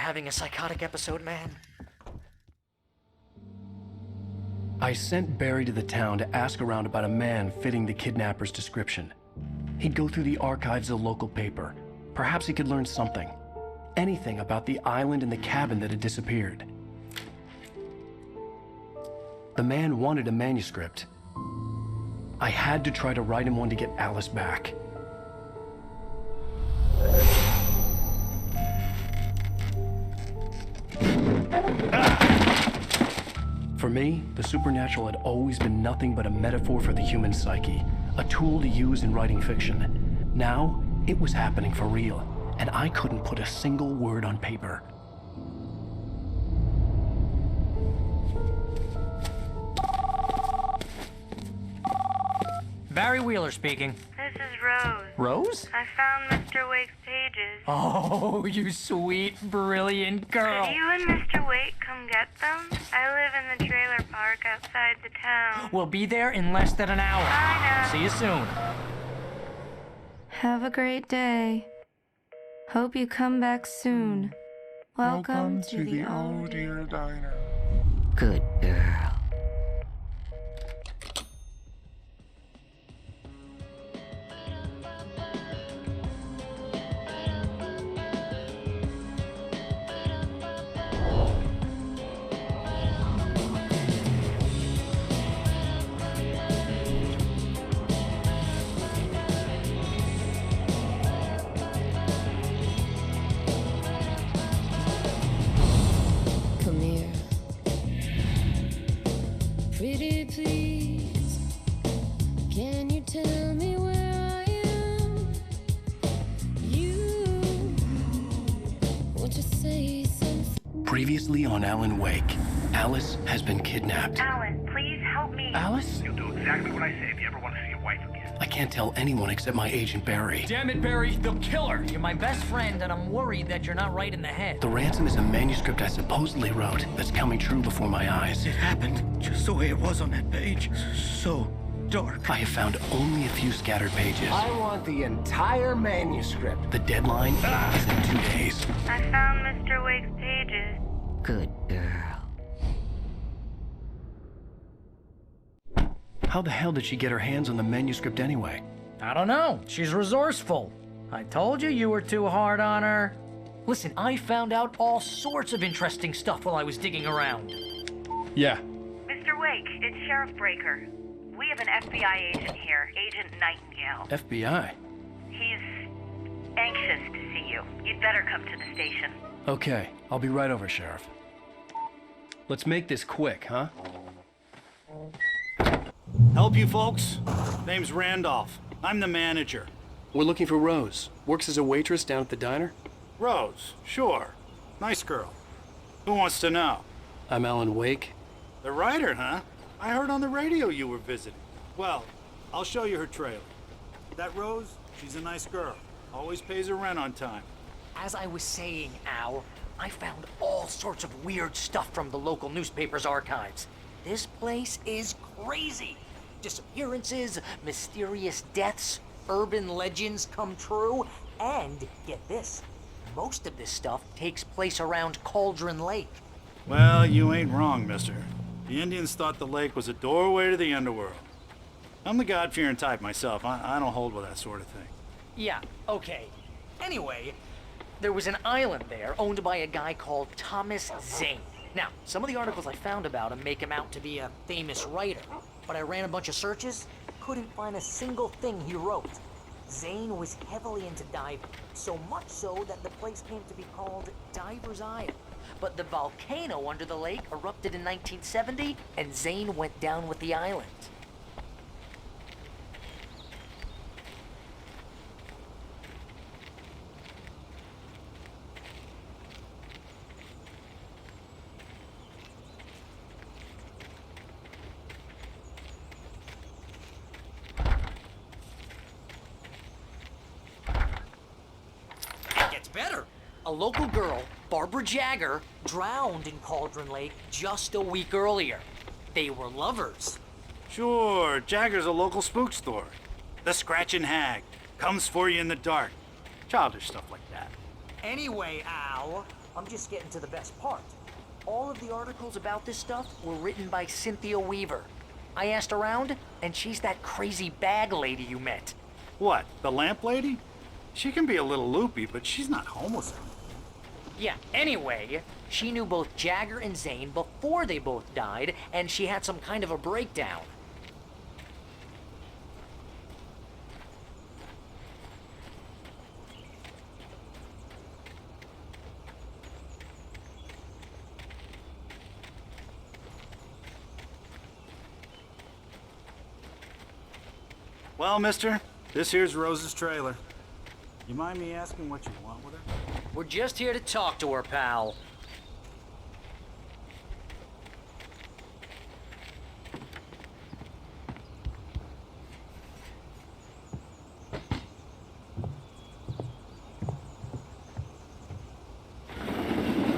having a psychotic episode, man? I sent Barry to the town to ask around about a man fitting the kidnapper's description. He'd go through the archives of the local paper. Perhaps he could learn something. Anything about the island and the cabin that had disappeared. The man wanted a manuscript. I had to try to write him one to get Alice back. For me, the supernatural had always been nothing but a metaphor for the human psyche, a tool to use in writing fiction. Now, it was happening for real, and I couldn't put a single word on paper. Barry Wheeler speaking. This is Rose. Rose? I found Mr. Wake's pages. Oh, you sweet, brilliant girl. Could you and Mr. Wake come get them? I live in the trailer park outside the town. We'll be there in less than an hour. Bye now. See you soon. Have a great day. Hope you come back soon. Welcome to the Oh Dear Diner. Good girl. Come here. Pretty please, can you tell me where I am? You want to say something? Previously on Alan Wake, Alice has been kidnapped. Alan, please help me. Alice? You'll do exactly what I say if you ever want to see your wife again. I can't tell anyone except my agent Barry. Damn it, Barry, they'll kill her. You're my best friend, and I'm worried that you're not right in the head. The ransom is a manuscript I supposedly wrote that's coming true before my eyes. It happened just the way it was on that page. So dark. I have found only a few scattered pages. I want the entire manuscript. The deadline is in 2 days. I found Mr. Wake's pages. Good girl. How the hell did she get her hands on the manuscript anyway? I don't know. She's resourceful. I told you you were too hard on her. Listen, I found out all sorts of interesting stuff while I was digging around. Yeah. Mr. Wake, it's Sheriff Breaker. We have an FBI agent here, Agent Nightingale. FBI? He's anxious to see you. You'd better come to the station. Okay, I'll be right over, Sheriff. Let's make this quick, huh? Help you folks? Name's Randolph. I'm the manager. We're looking for Rose. Works as a waitress down at the diner. Rose, sure. Nice girl. Who wants to know? I'm Alan Wake. The writer, huh? I heard on the radio you were visiting. Well, I'll show you her trailer. That Rose, she's a nice girl. Always pays her rent on time. As I was saying, Al, I found all sorts of weird stuff from the local newspaper's archives. This place is crazy. Disappearances, mysterious deaths, urban legends come true, and get this, most of this stuff takes place around Cauldron Lake. Well, you ain't wrong, mister. The Indians thought the lake was a doorway to the underworld. I'm the God-fearing type myself. I don't hold with that sort of thing. Yeah, okay. Anyway, there was an island there owned by a guy called Thomas Zane. Now, some of the articles I found about him make him out to be a famous writer, but I ran a bunch of searches, couldn't find a single thing he wrote. Zane was heavily into diving, so much so that the place came to be called Diver's Isle. But the volcano under the lake erupted in 1970, and Zane went down with the island. Better. A local girl, Barbara Jagger, drowned in Cauldron Lake just a week earlier. They were lovers. Sure, Jagger's a local spook store. The Scratching Hag comes for you in the dark. Childish stuff like that. Anyway, Al, I'm just getting to the best part. All of the articles about this stuff were written by Cynthia Weaver. I asked around, and she's that crazy bag lady you met. What, the lamp lady? She can be a little loopy, but she's not homeless. Yeah, anyway, she knew both Jagger and Zane before they both died, and she had some kind of a breakdown. Well, mister, this here's Rose's trailer. You mind me asking what you want with her? We're just here to talk to her, pal.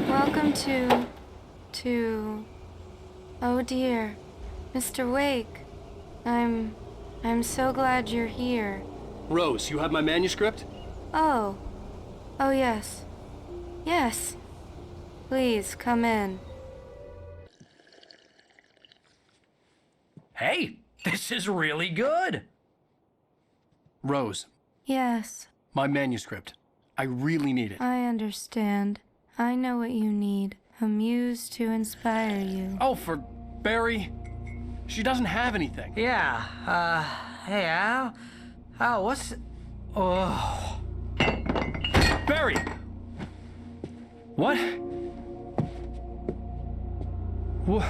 Welcome to... Oh dear, Mr. Wake. I'm so glad you're here. Rose, you have my manuscript? Oh. Oh, yes. Yes. Please, come in. Hey, this is really good. Rose, Yes, my manuscript. I really need it. I understand. I know what you need. A muse to inspire you. Oh, for Barry. She doesn't have anything. Yeah, hey, Al? Al, what's... Oh... Barry! What? What?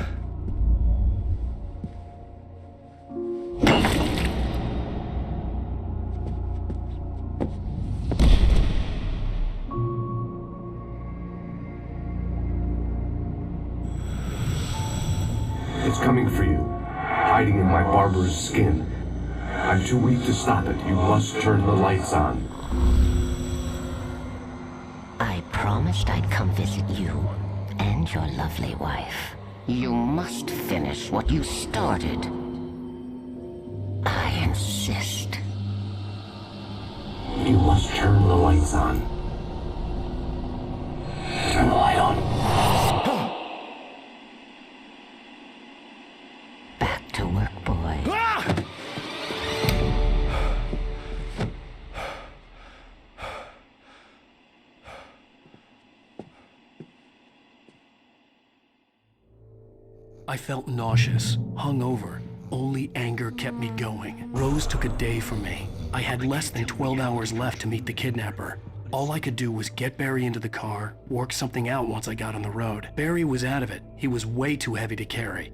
It's coming for you, hiding in my barber's skin. I'm too weak to stop it. You must turn the lights on. I promised I'd come visit you and your lovely wife. You must finish what you started. I insist. You must turn the lights on. Turn the light on. Back to work, boy. I felt nauseous, hungover. Only anger kept me going. Rose took a day from me. I had less than 12 hours left to meet the kidnapper. All I could do was get Barry into the car, work something out once I got on the road. Barry was out of it. He was way too heavy to carry.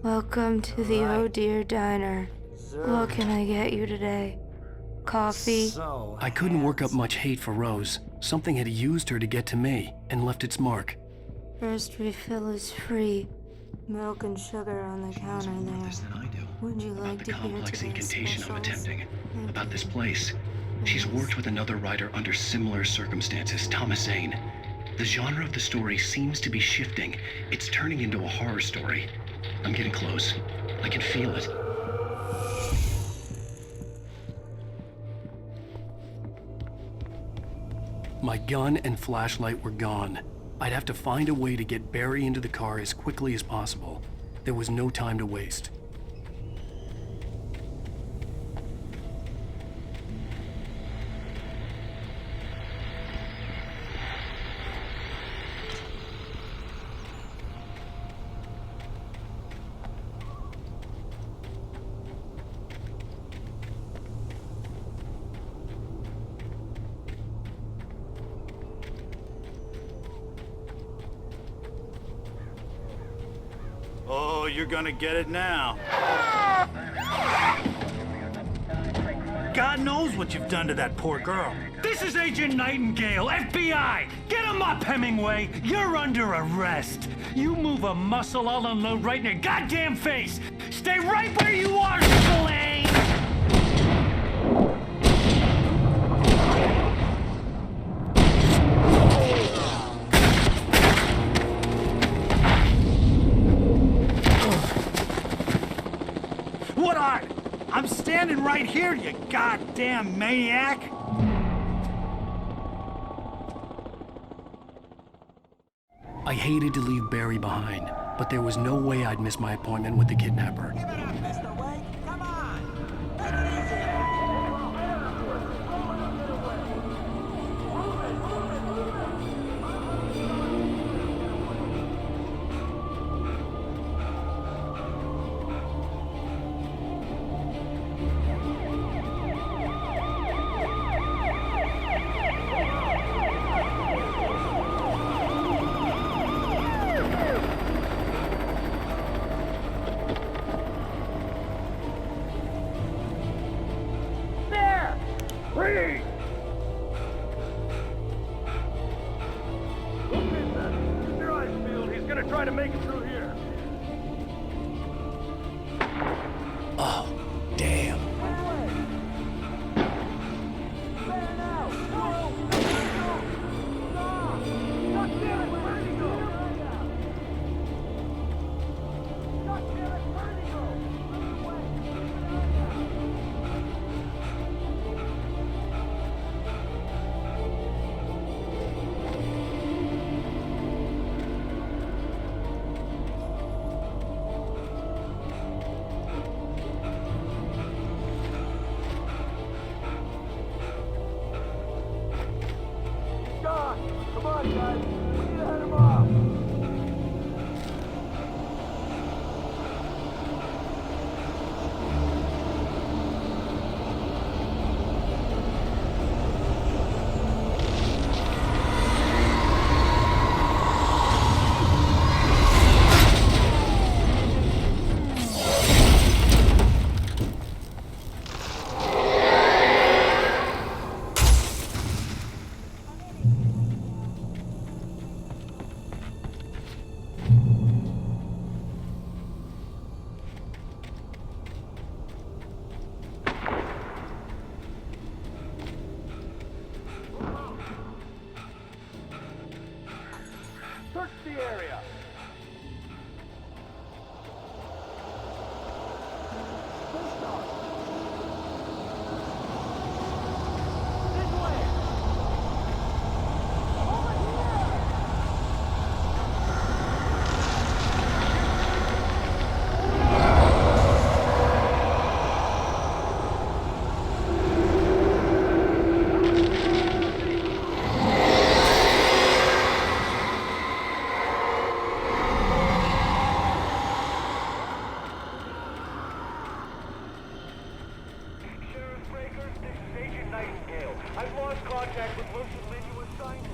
Welcome to the Oh Dear Diner. What can I get you today? Coffee? I couldn't work up much hate for Rose. Something had used her to get to me and left its mark. First refill is free. Milk and sugar on the counter there. Would you like to hear Complex today's incantation I'm specials? attempting. About this place. She's worked with another writer under similar circumstances, Thomas Zane. The genre of the story seems to be shifting. It's turning into a horror story. I'm getting close. I can feel it. My gun and flashlight were gone. I'd have to find a way to get Barry into the car as quickly as possible. There was no time to waste. Oh, you're gonna get it now. God knows what you've done to that poor girl. This is Agent Nightingale, FBI! Get him up, Hemingway! You're under arrest! You move a muscle, I'll unload right in your goddamn face! Stay right where you are, Spillane! What are? I'm standing right here, you goddamn maniac! I hated to leave Barry behind, but there was no way I'd miss my appointment with the kidnapper. Give it up, Mr. Wake. Come on. Take it easy.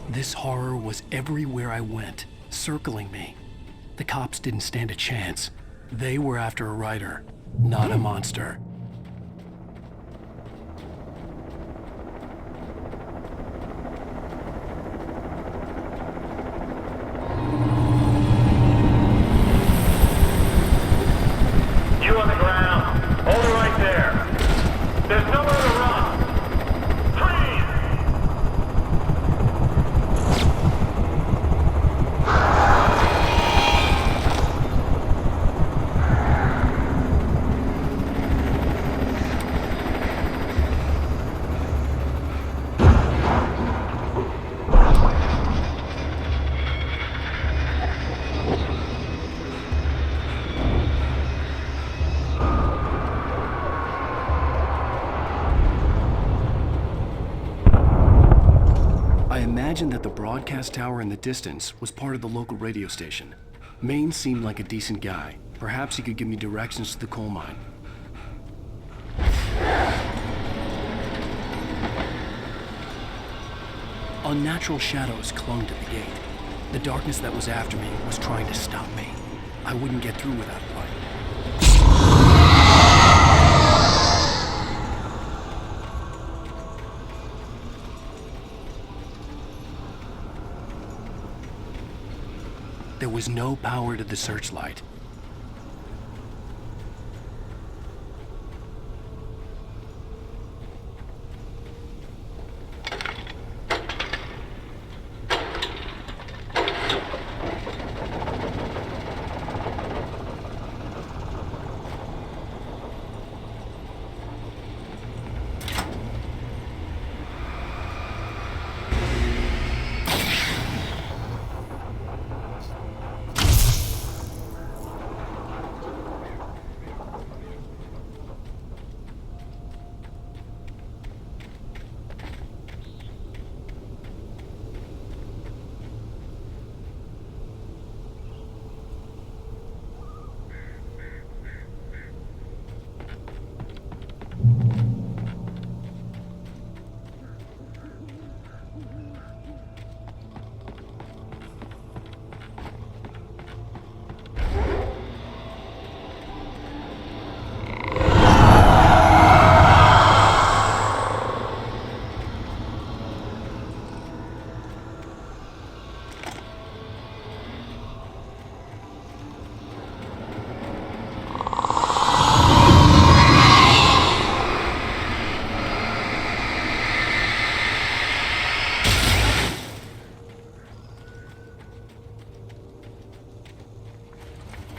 This horror was everywhere I went, circling me. The cops didn't stand a chance. They were after a writer, not a monster. You on the ground. Hold it right there. There's nowhere to run. Freeze! I imagined that the broadcast tower in the distance was part of the local radio station. Maine seemed like a decent guy. Perhaps he could give me directions to the coal mine. Unnatural shadows clung to the gate. The darkness that was after me was trying to stop me. I wouldn't get through without a light. There was no power to the searchlight.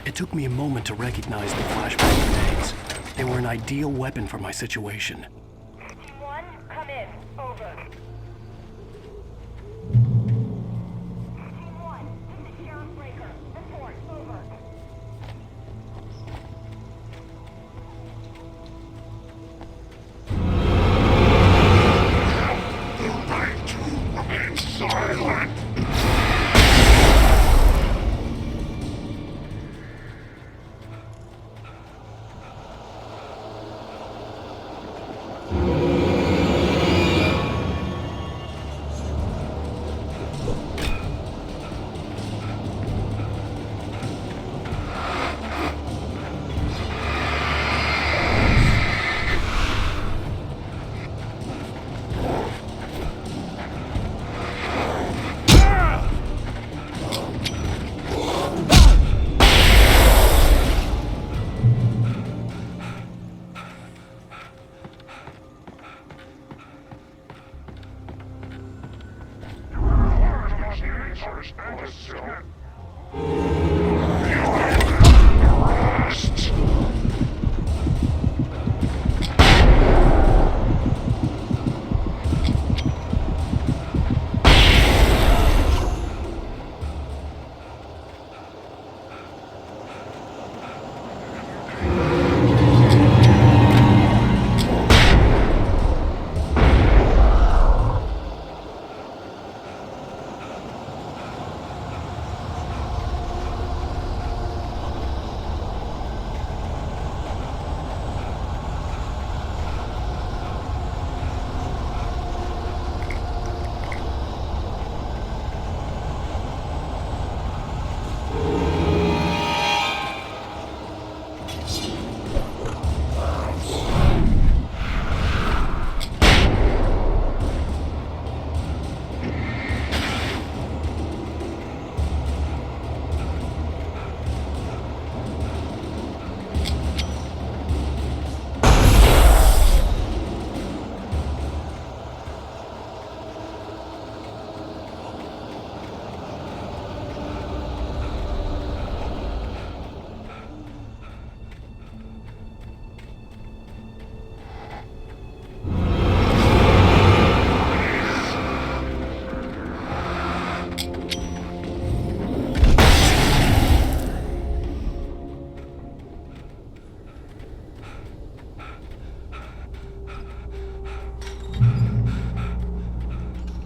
It took me a moment to recognize the flashbang grenades. They were an ideal weapon for my situation. Team 1, come in. Over. Team 1, this is Sheriff Breaker. Report. Over. Silent!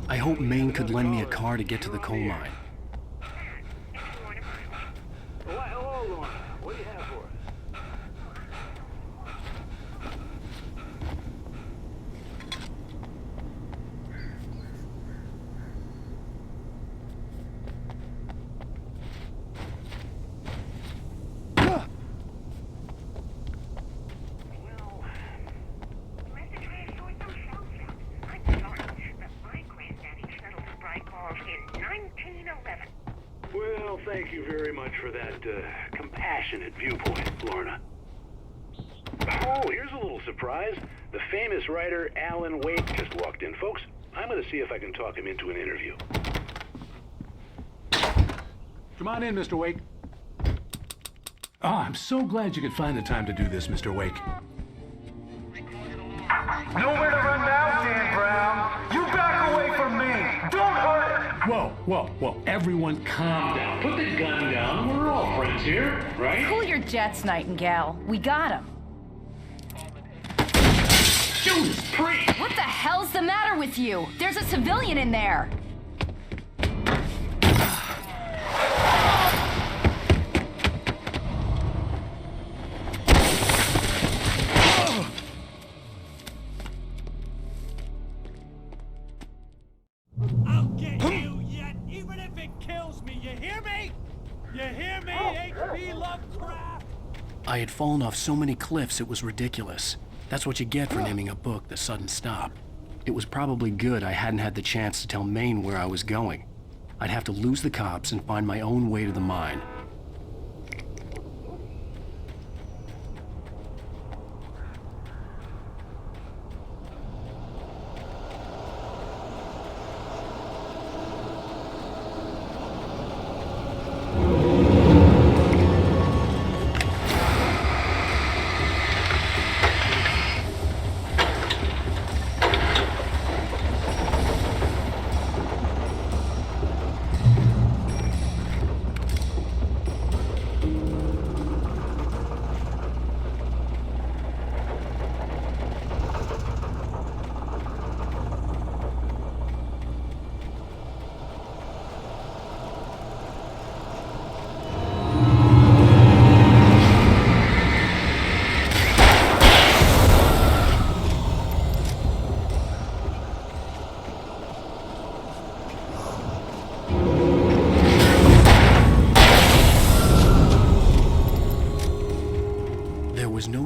I hope Maine could lend me a car to get to the coal mine. Hello, Lorna. What do you have for us? Well, thank you very much for that compassionate viewpoint, Lorna. Oh, here's a little surprise. The famous writer Alan Wake just walked in. Folks, I'm going to see if I can talk him into an interview. Come on in, Mr. Wake. Oh, I'm so glad you could find the time to do this, Mr. Wake. Nowhere to run now, Dan Brown. You back away from me. Don't hurt him. Whoa. Everyone calm down. Put the gun down. We're all friends here, right? Cool your jets, Nightingale. We got him. Judas Priest! What the hell's the matter with you? There's a civilian in there. I'll get you yet, even if it kills me. You hear me? You hear me, H.P. Lovecraft? I had fallen off so many cliffs it was ridiculous. That's what you get for naming a book The Sudden Stop. It was probably good I hadn't had the chance to tell Maine where I was going. I'd have to lose the cops and find my own way to the mine.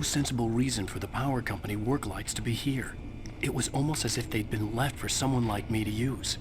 no sensible reason for the power company work lights to be here. It was almost as if they'd been left for someone like me to use.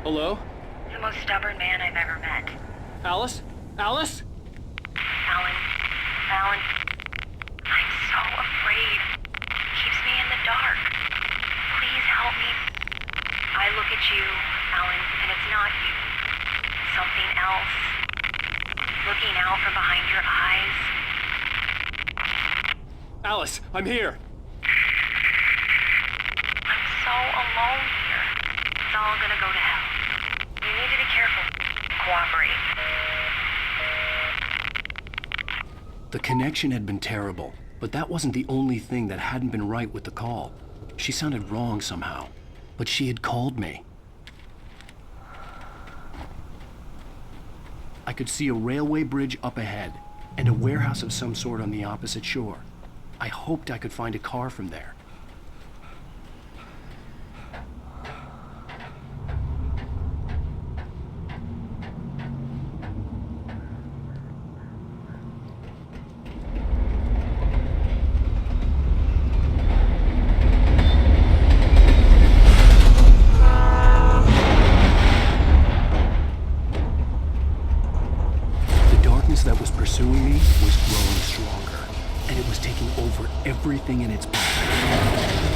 Hello? The most stubborn man I've ever met. Alice? Alice? Alan. Alan. I'm so afraid. He keeps me in the dark. Please help me. I look at you, Alan, and it's not you. Something else. Looking out from behind your eyes. Alice, I'm here. I'm so alone here. It's all gonna go to hell. You need to be careful. Cooperate. The connection had been terrible, but that wasn't the only thing that hadn't been right with the call. She sounded wrong somehow, but she had called me. I could see a railway bridge up ahead, and a warehouse of some sort on the opposite shore. I hoped I could find a car from there. That was pursuing me was growing stronger, and it was taking over everything in its path.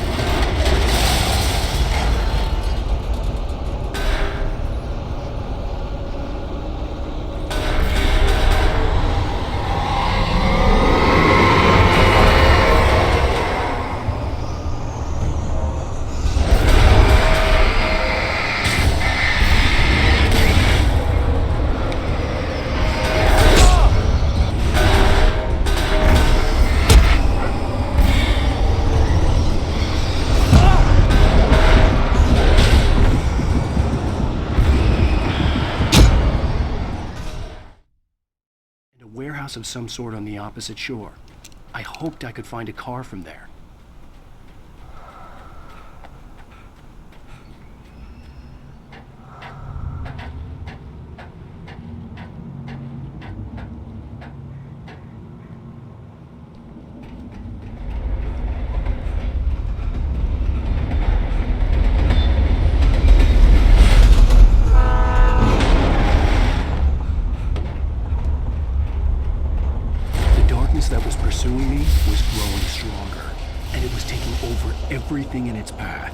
Of some sort on the opposite shore. I hoped I could find a car from there. That was pursuing me was growing stronger, and it was taking over everything in its path.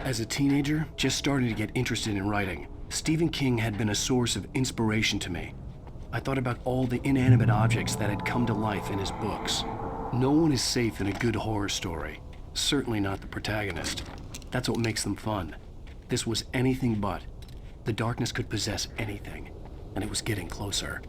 As a teenager, just starting to get interested in writing, Stephen King had been a source of inspiration to me. I thought about all the inanimate objects that had come to life in his books. No one is safe in a good horror story. Certainly not the protagonist. That's what makes them fun. This was anything but. The darkness could possess anything, and it was getting closer.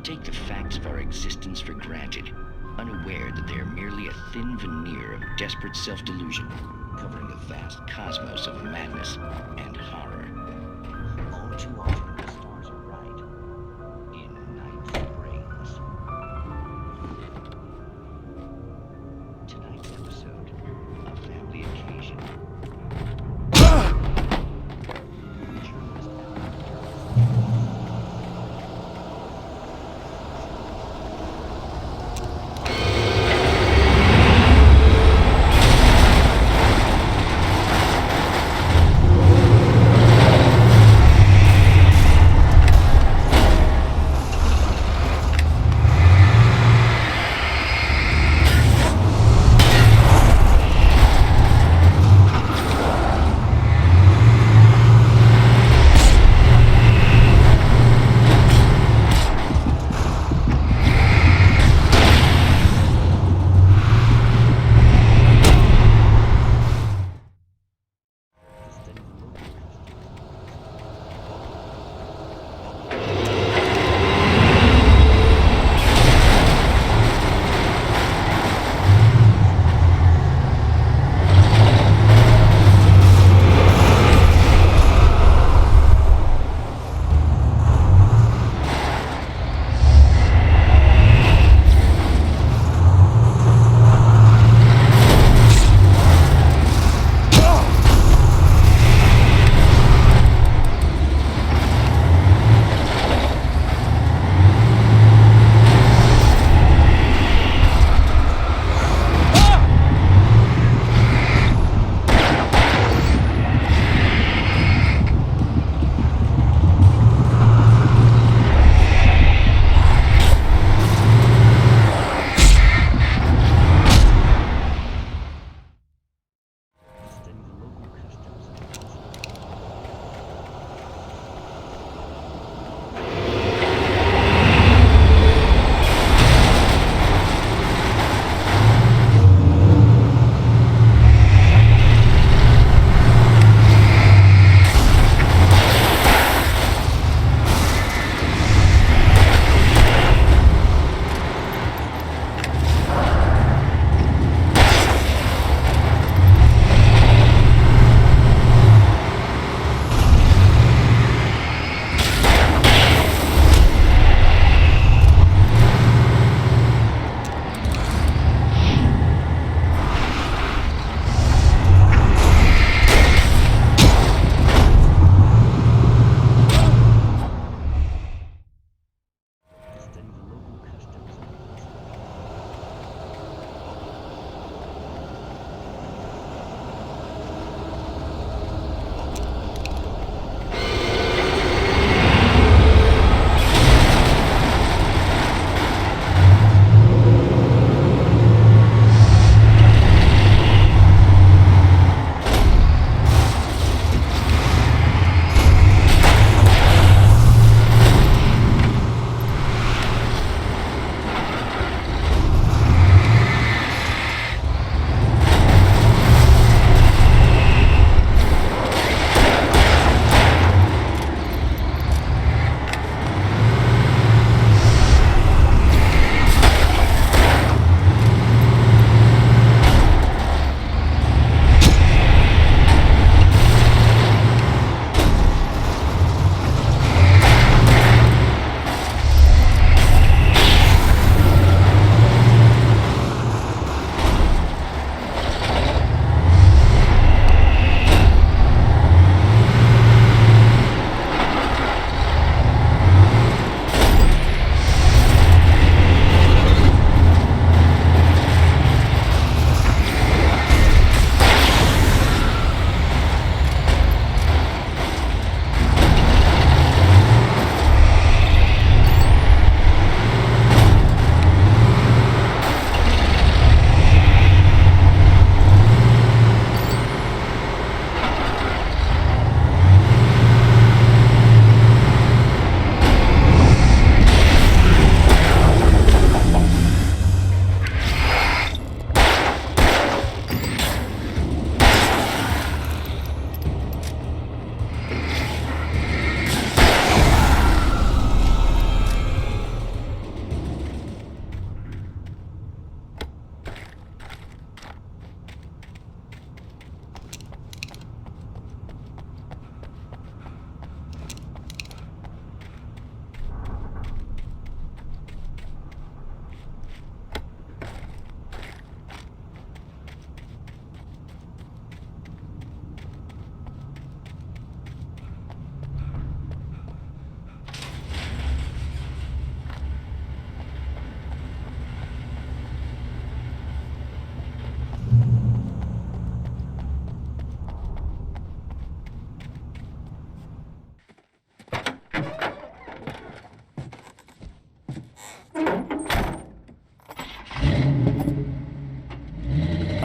Take the facts of our existence for granted, unaware that they are merely a thin veneer of desperate self-delusion, covering the vast cosmos of madness and horror. All too often, the stars are right. In Night Springs. Tonight's episode, a family occasion.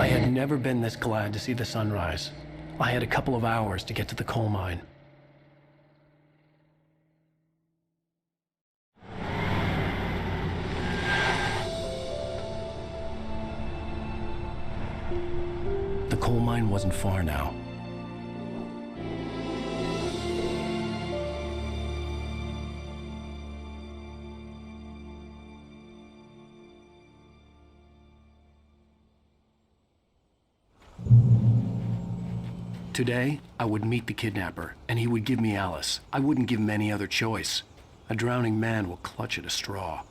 I had never been this glad to see the sunrise. I had a couple of hours to get to the coal mine. The coal mine wasn't far now. Today, I would meet the kidnapper, and he would give me Alice. I wouldn't give him any other choice. A drowning man will clutch at a straw.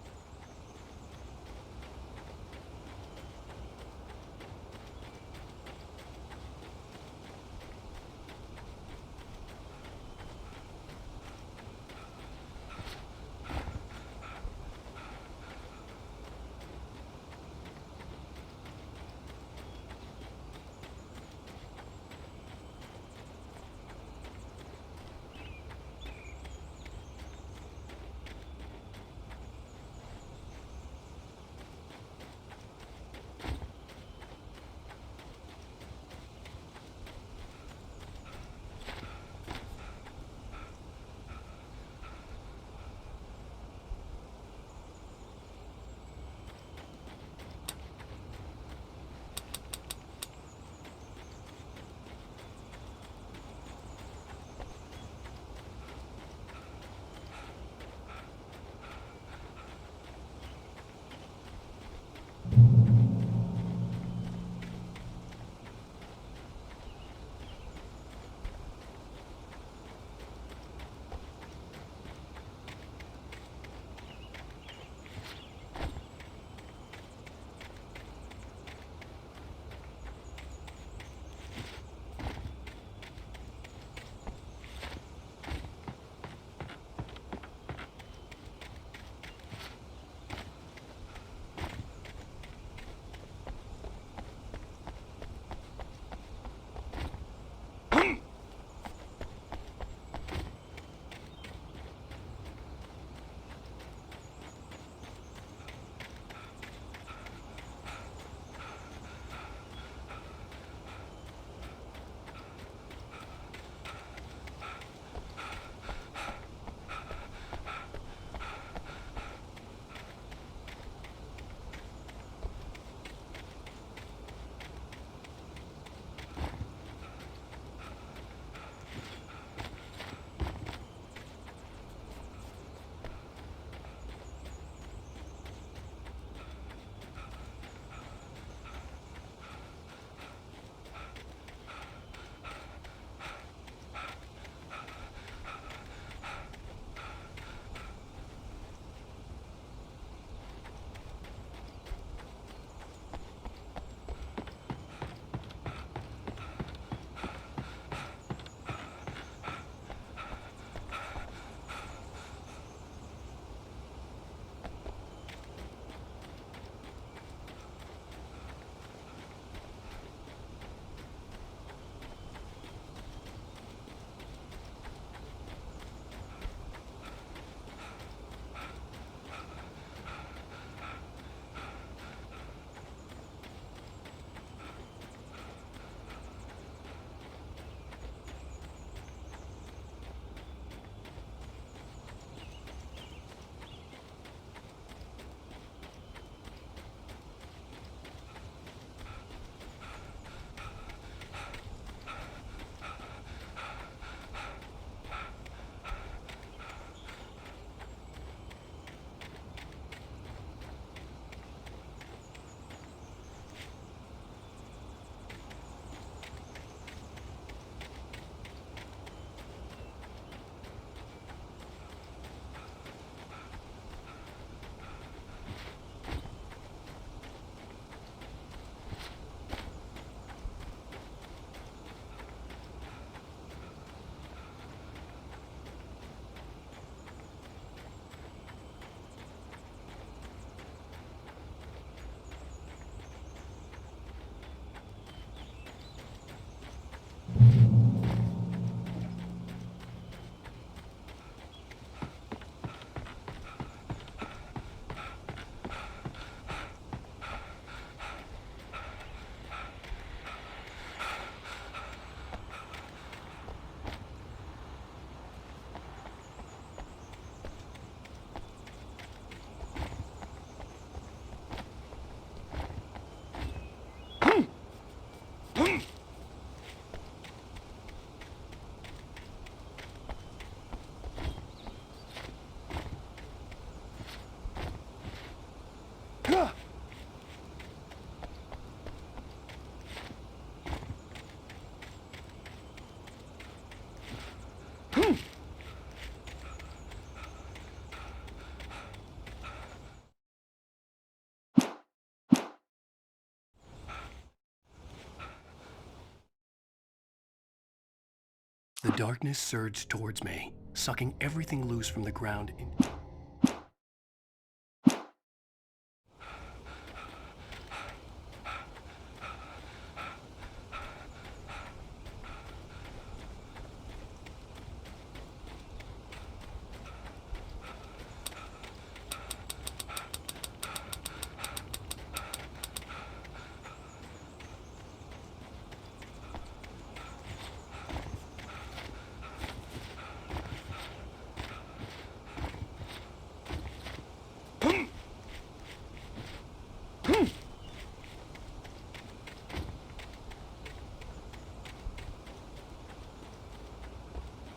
The darkness surged towards me, sucking everything loose from the ground.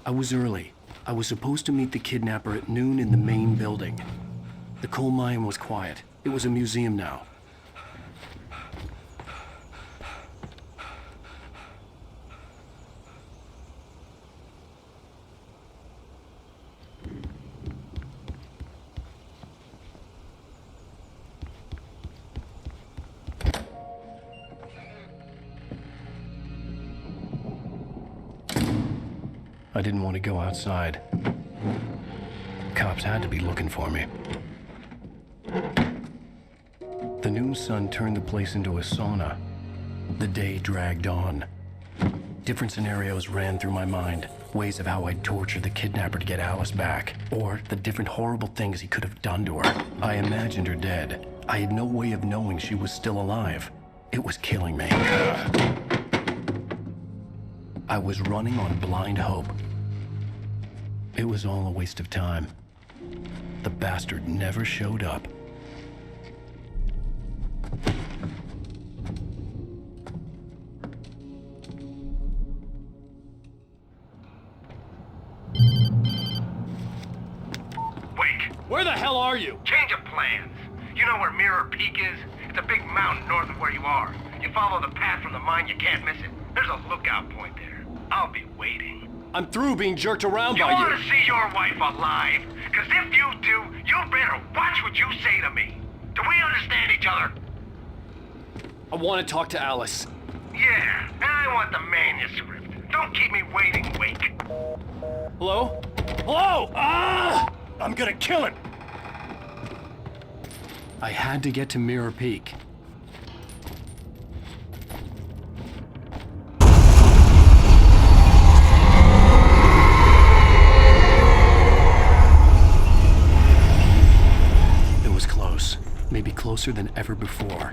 I was early. I was supposed to meet the kidnapper at noon in the main building. The coal mine was quiet. It was a museum now. I didn't want to go outside. Cops had to be looking for me. The noon sun turned the place into a sauna. The day dragged on. Different scenarios ran through my mind. Ways of how I'd torture the kidnapper to get Alice back. Or the different horrible things he could have done to her. I imagined her dead. I had no way of knowing she was still alive. It was killing me. I was running on blind hope. It was all a waste of time. The bastard never showed up. Wake! Where the hell are you? Change of plans. You know where Mirror Peak is? It's a big mountain north of where you are. You follow the path from the mine, you can't miss it. There's a lookout point there. I'll be waiting. I'm through being jerked around by You you. want to see your wife alive? Because if you do, you better watch what you say to me. Do we understand each other? I want to talk to Alice. Yeah, and I want the manuscript. Don't keep me waiting, Wake. Hello? Hello! Ah! I'm gonna kill him! I had to get to Mirror Peak. It was close. Maybe closer than ever before.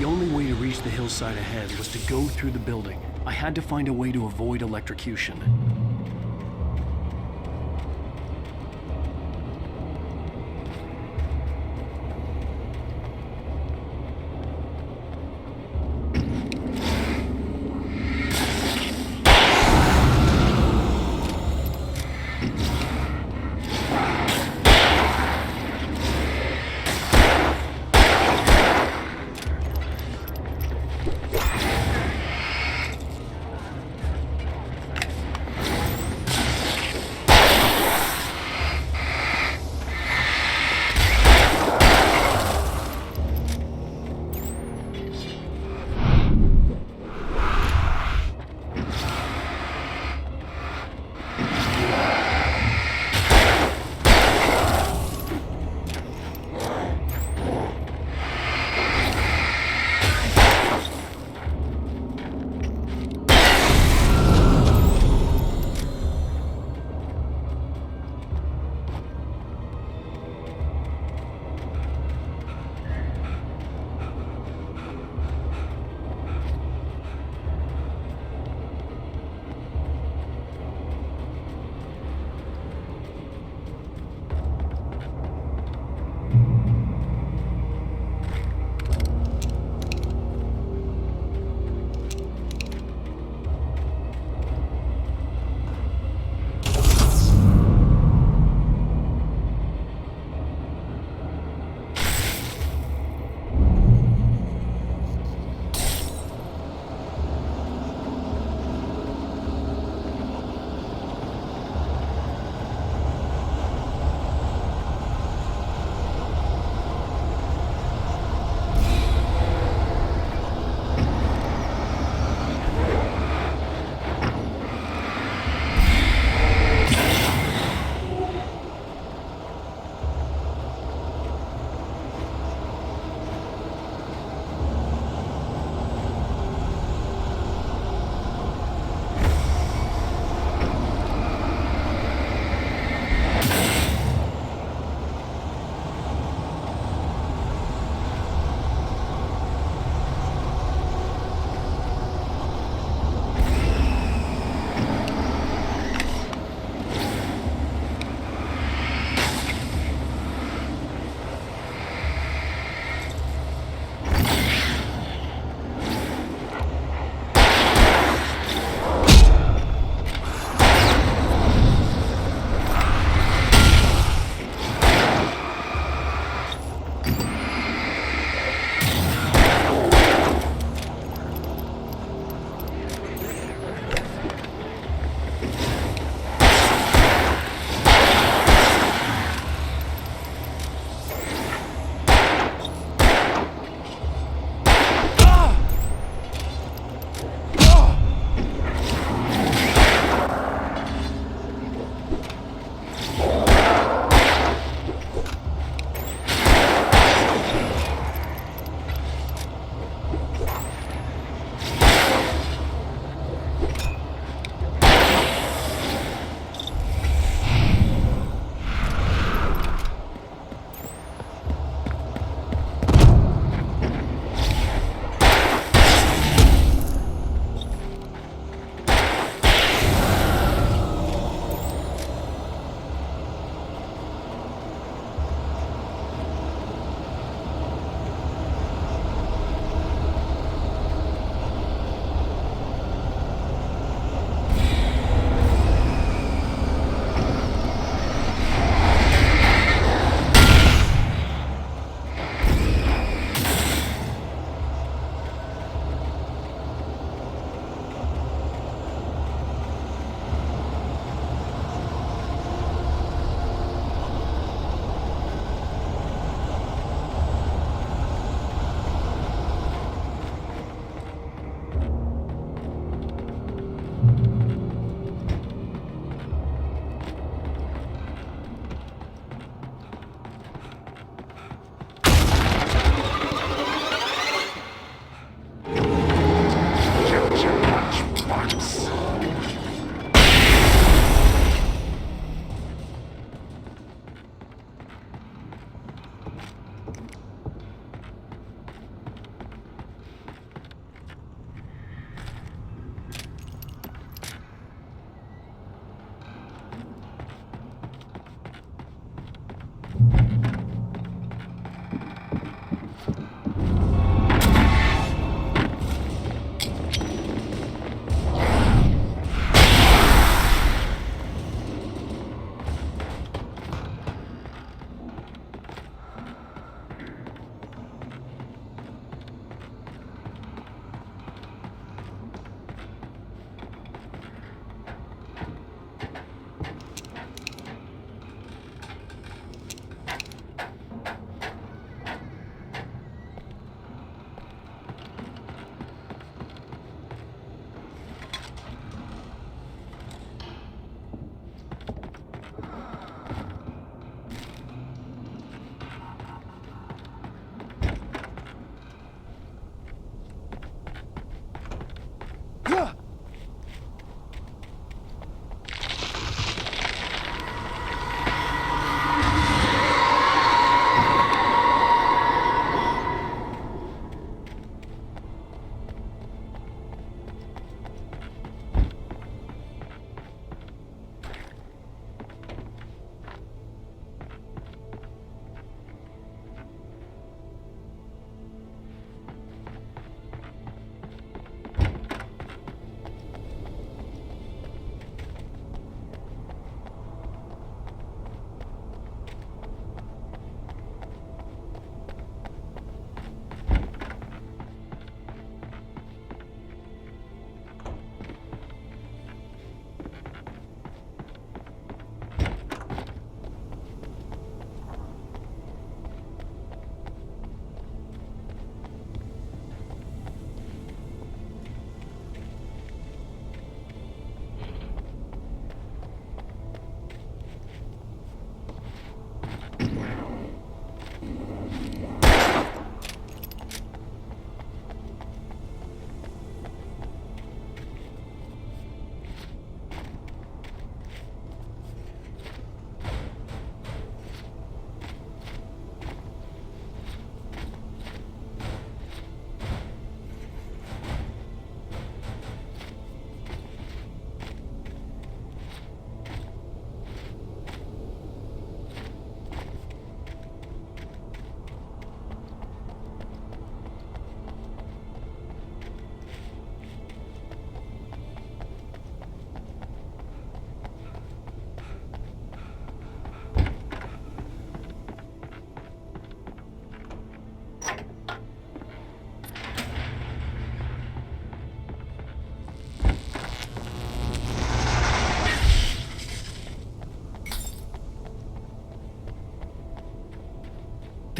The only way to reach the hillside ahead was to go through the building. I had to find a way to avoid electrocution.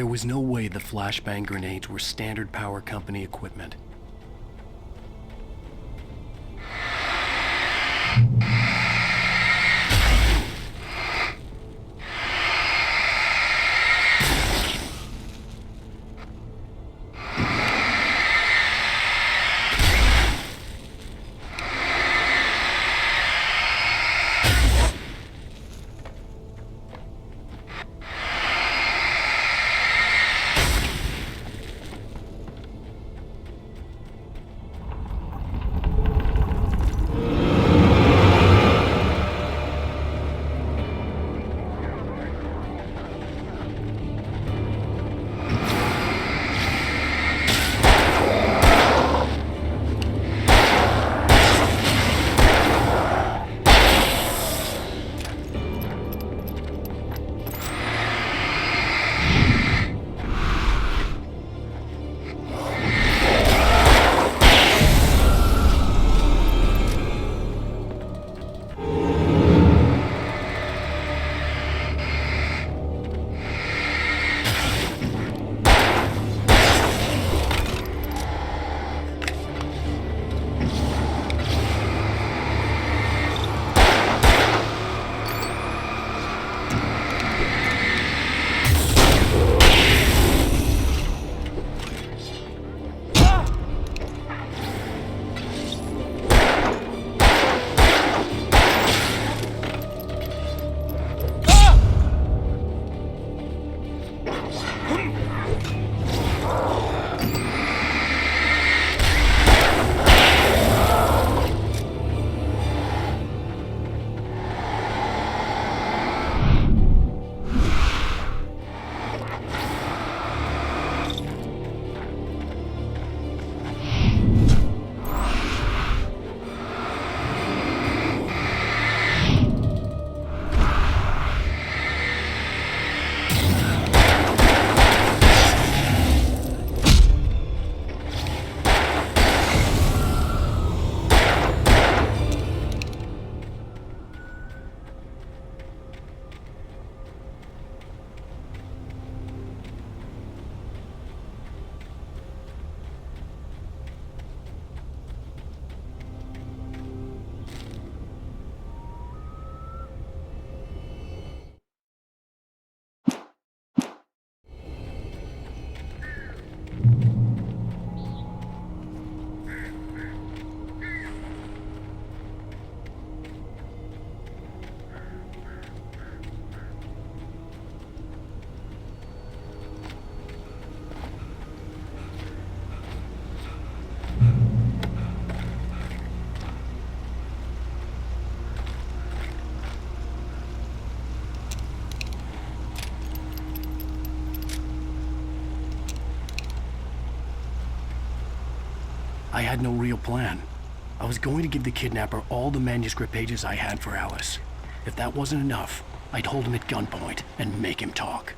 There was no way the flashbang grenades were Standard Power Company equipment. I had no real plan. I was going to give the kidnapper all the manuscript pages I had for Alice. If that wasn't enough, I'd hold him at gunpoint and make him talk.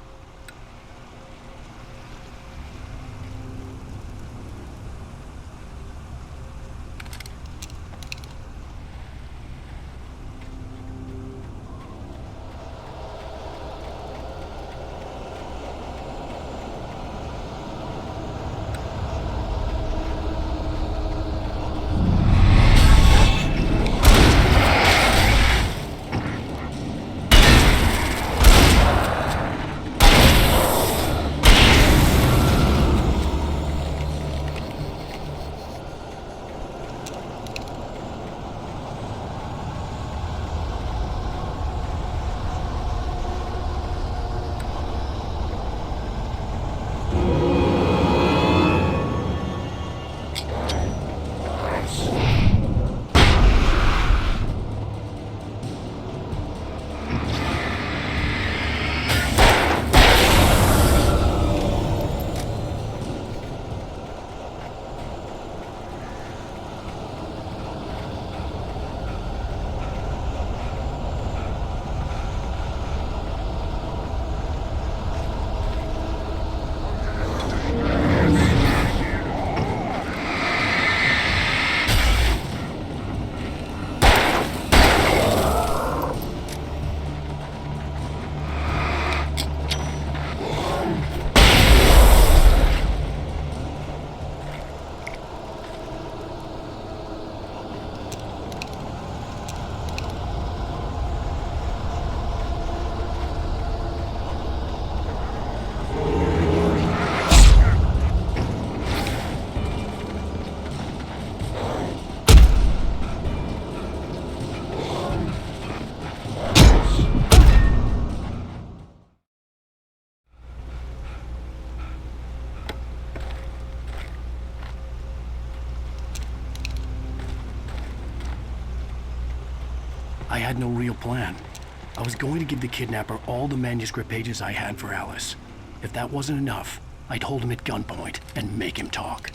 I had no real plan. I was going to give the kidnapper all the manuscript pages I had for Alice. If that wasn't enough, I'd hold him at gunpoint and make him talk.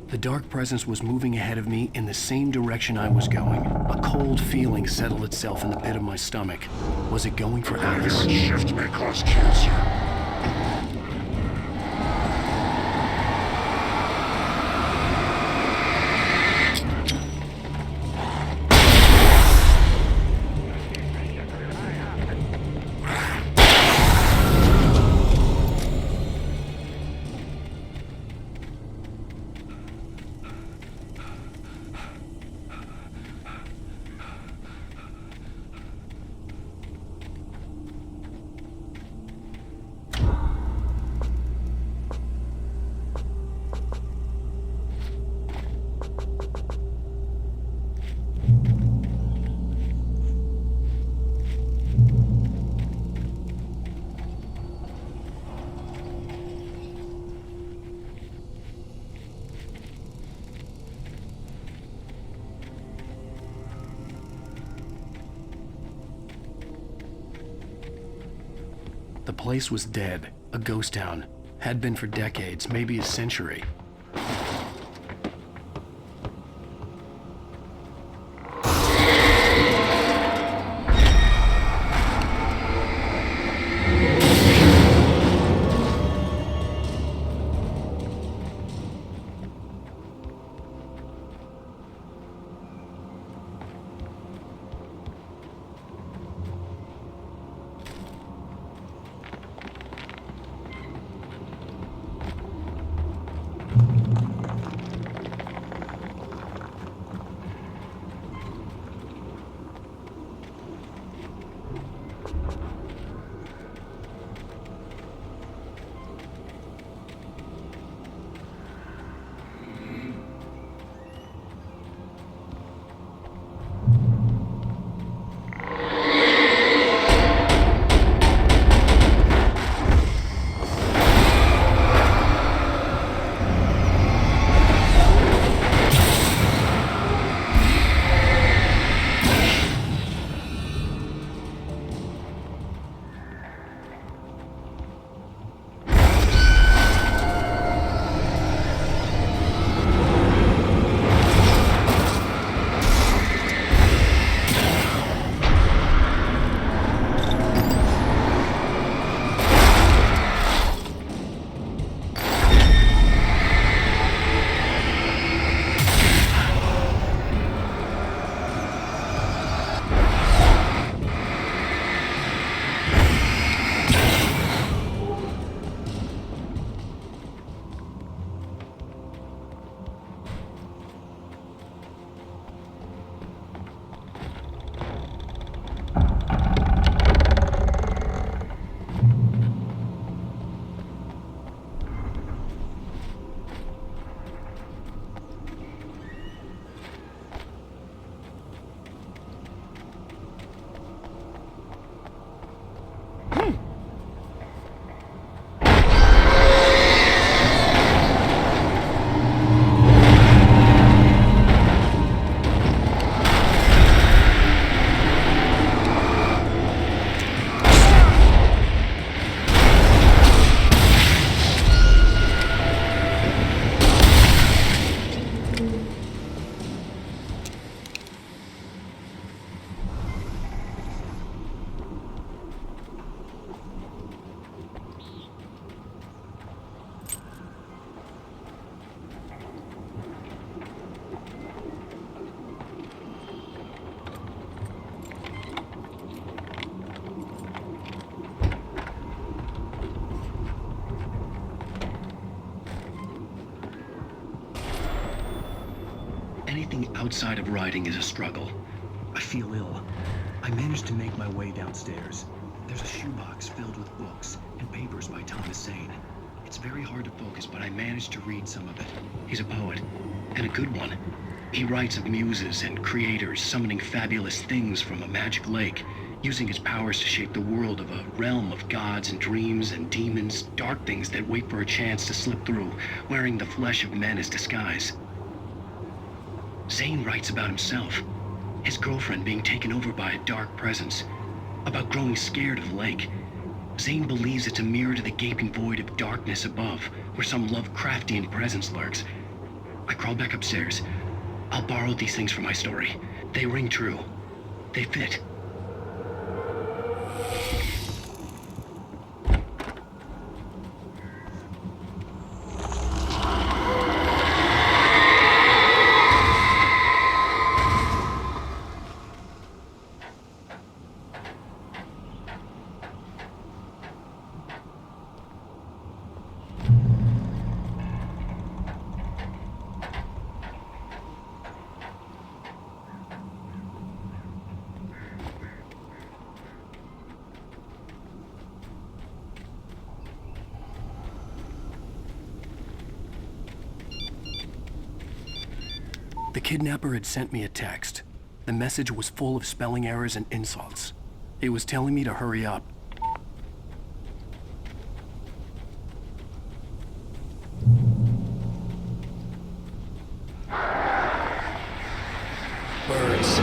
The dark presence was moving ahead of me in the same direction I was going. A cold feeling settled itself in the pit of my stomach. Was it going for Alice? Shift may cause cancer. The place was dead, a ghost town. Had been for decades, maybe a century. Anything outside of writing is a struggle. I feel ill. I managed to make my way downstairs. There's a shoebox filled with books and papers by Thomas Zane. It's very hard to focus, but I managed to read some of it. He's a poet, and a good one. He writes of muses and creators summoning fabulous things from a magic lake, using his powers to shape the world of a realm of gods and dreams and demons, dark things that wait for a chance to slip through, wearing the flesh of men as disguise. Zane writes about himself, his girlfriend being taken over by a dark presence, about growing scared of the lake. Zane believes it's a mirror to the gaping void of darkness above, where some Lovecraftian presence lurks. I crawl back upstairs. I'll borrow these things for my story. They ring true. They fit. The kidnapper had sent me a text. The message was full of spelling errors and insults. It was telling me to hurry up. Birds.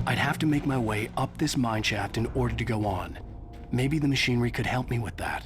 I'd have to make my way up this mine shaft in order to go on. Maybe the machinery could help me with that.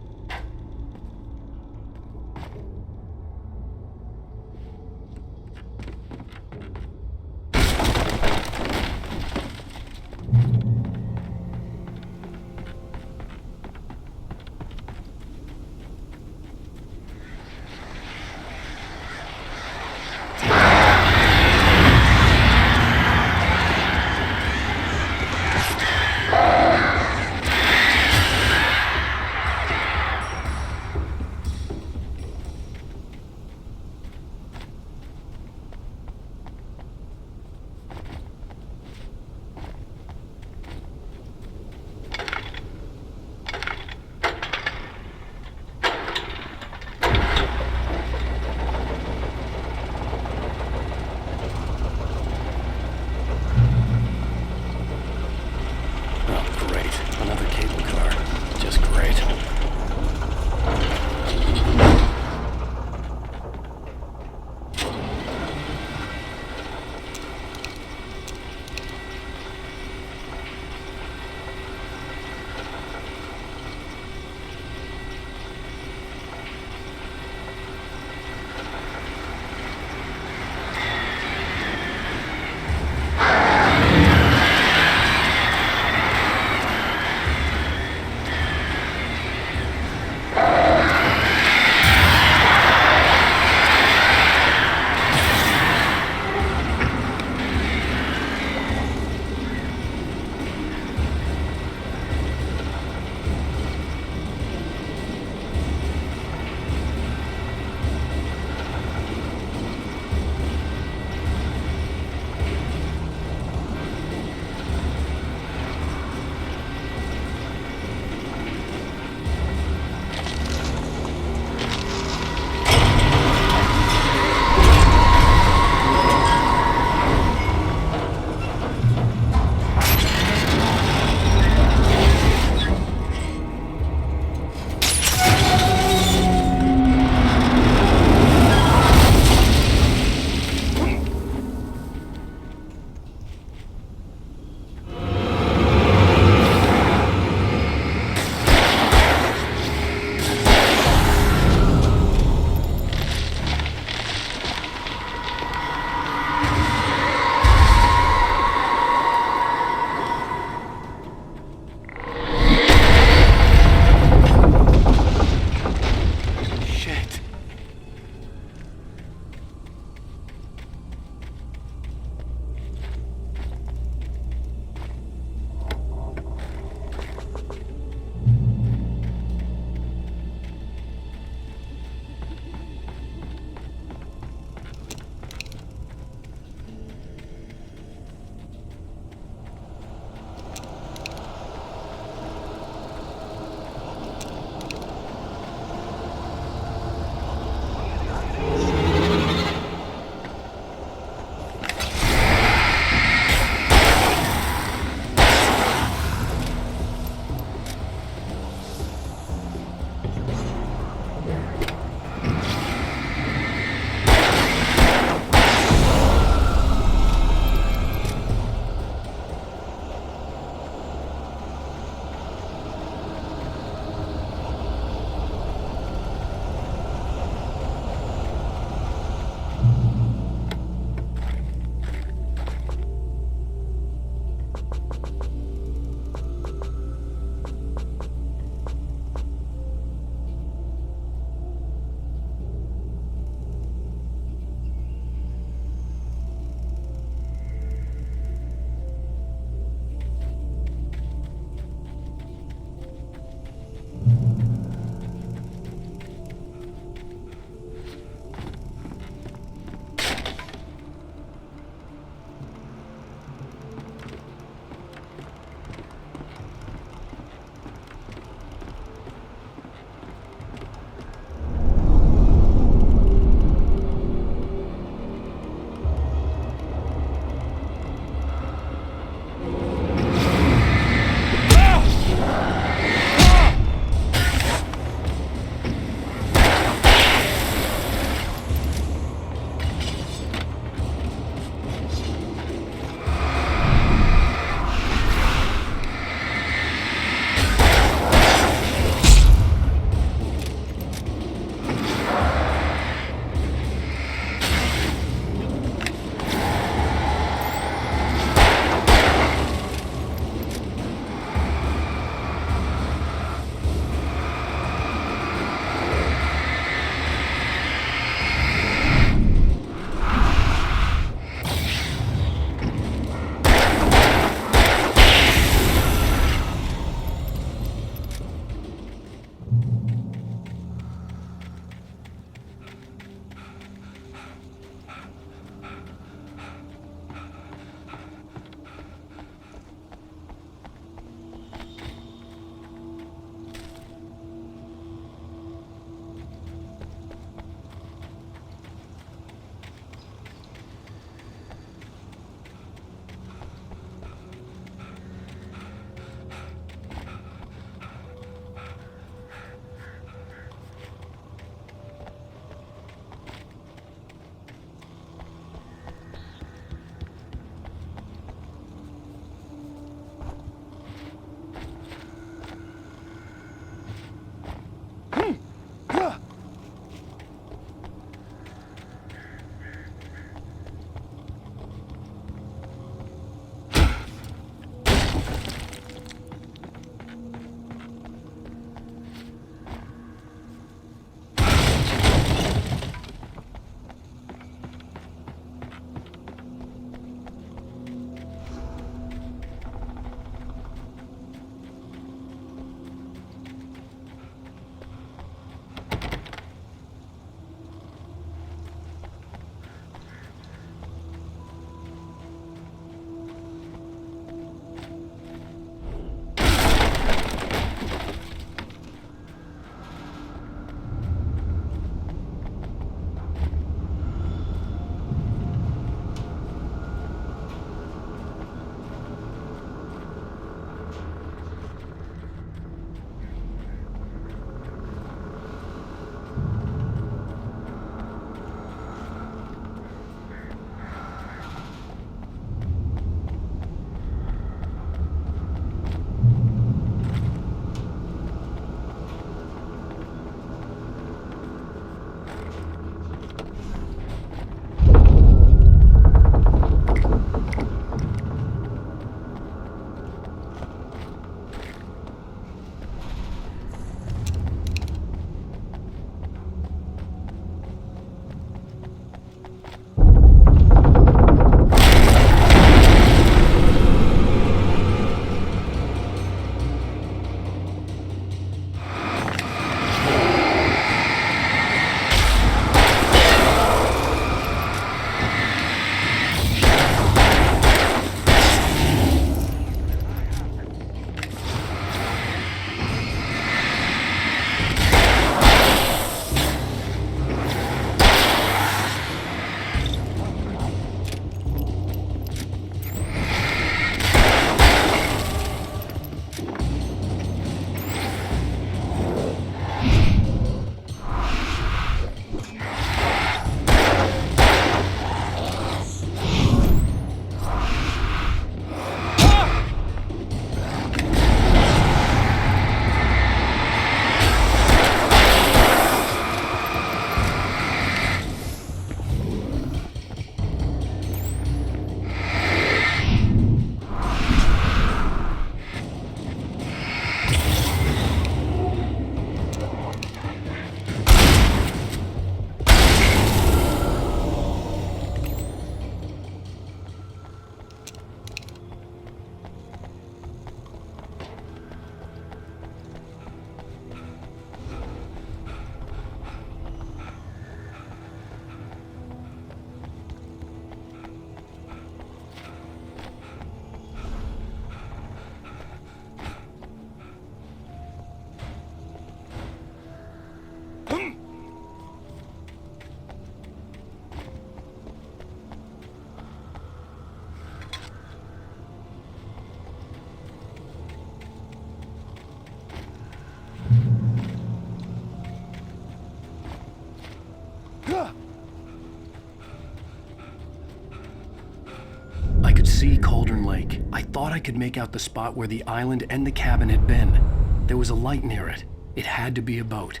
thought I could make out the spot where the island and the cabin had been. There was a light near it. It had to be a boat.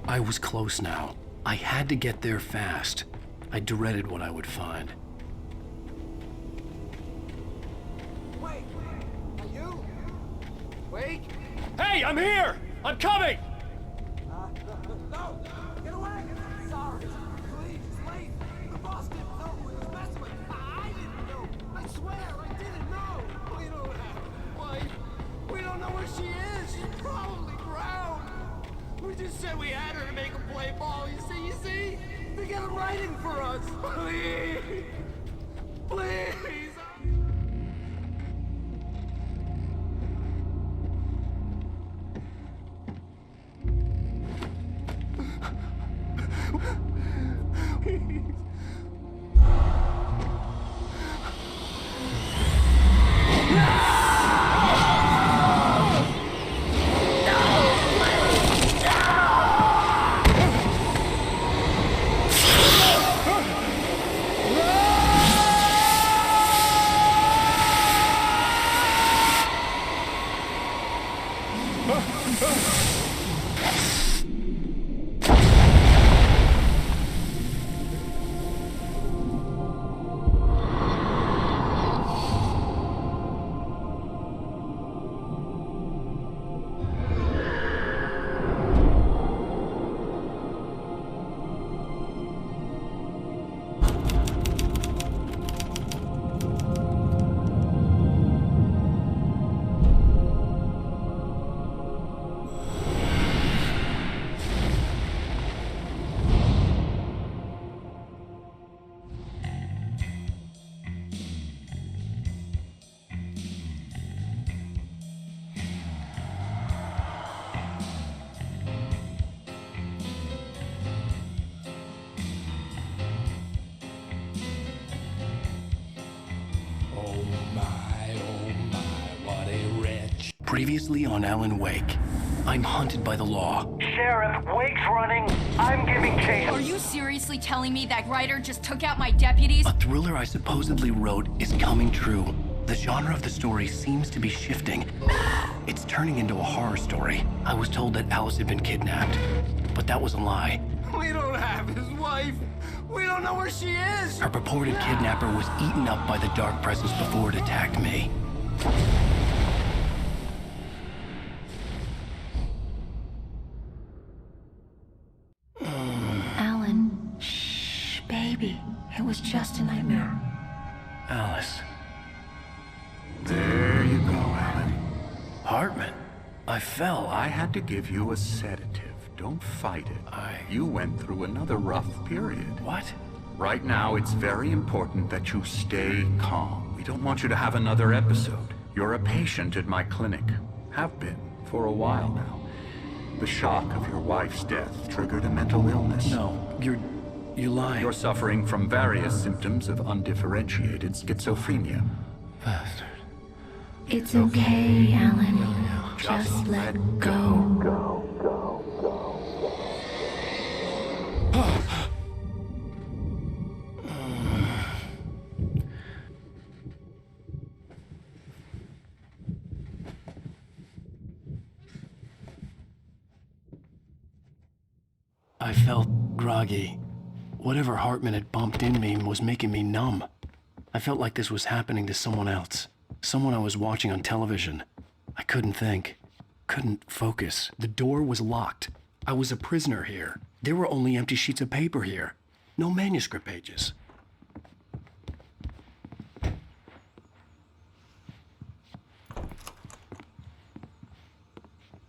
I was close now. I had to get there fast. I dreaded what I would find. Wait! Are you? Wait! Hey, I'm here! I'm coming! No! Get away! Sorry! Please, it's late! The boss didn't know who he was messing with! I didn't know! I swear, I didn't know! We don't have a wife! We don't know where she is! She's probably drowned! We just said we had her to make a play ball, you see? They got him writing for us! Please! Please! Previously on Alan Wake, I'm hunted by the law. Sheriff, Wake's running. I'm giving chase. Are you seriously telling me that writer just took out my deputies? A thriller I supposedly wrote is coming true. The genre of the story seems to be shifting. It's turning into a horror story. I was told that Alice had been kidnapped, but that was a lie. We don't have his wife! We don't know where she is! Her purported kidnapper was eaten up by the dark presence before it attacked me. Alan, shh, baby. It was just a nightmare. Alice. There you go, Alan. Hartman, I fell. I had to give you a sedative. Don't fight it. You went through another rough period. What? Right now, it's very important that you stay calm. We don't want you to have another episode. You're a patient at my clinic. Have been for a while now. The shock of your wife's death triggered a mental illness. No, you lie. You're suffering from various symptoms of undifferentiated schizophrenia. Bastard. It's okay, Alan. Just let go. I felt groggy. Whatever Hartman had bumped in me was making me numb. I felt like this was happening to someone else. Someone I was watching on television. I couldn't think. Couldn't focus. The door was locked. I was a prisoner here. There were only empty sheets of paper here. No manuscript pages.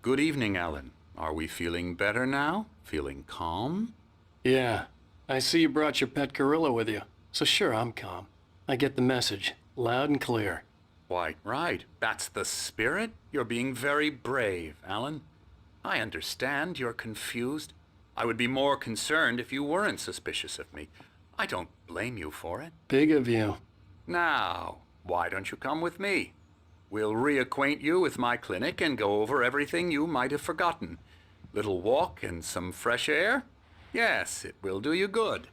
Good evening, Alan. Are we feeling better now? Feeling calm? Yeah. I see you brought your pet gorilla with you. So sure, I'm calm. I get the message. Loud and clear. Why, right. That's the spirit. You're being very brave, Alan. I understand you're confused. I would be more concerned if you weren't suspicious of me. I don't blame you for it. Big of you. Now, why don't you come with me? We'll reacquaint you with my clinic and go over everything you might have forgotten. Little walk and some fresh air? Yes, it will do you good.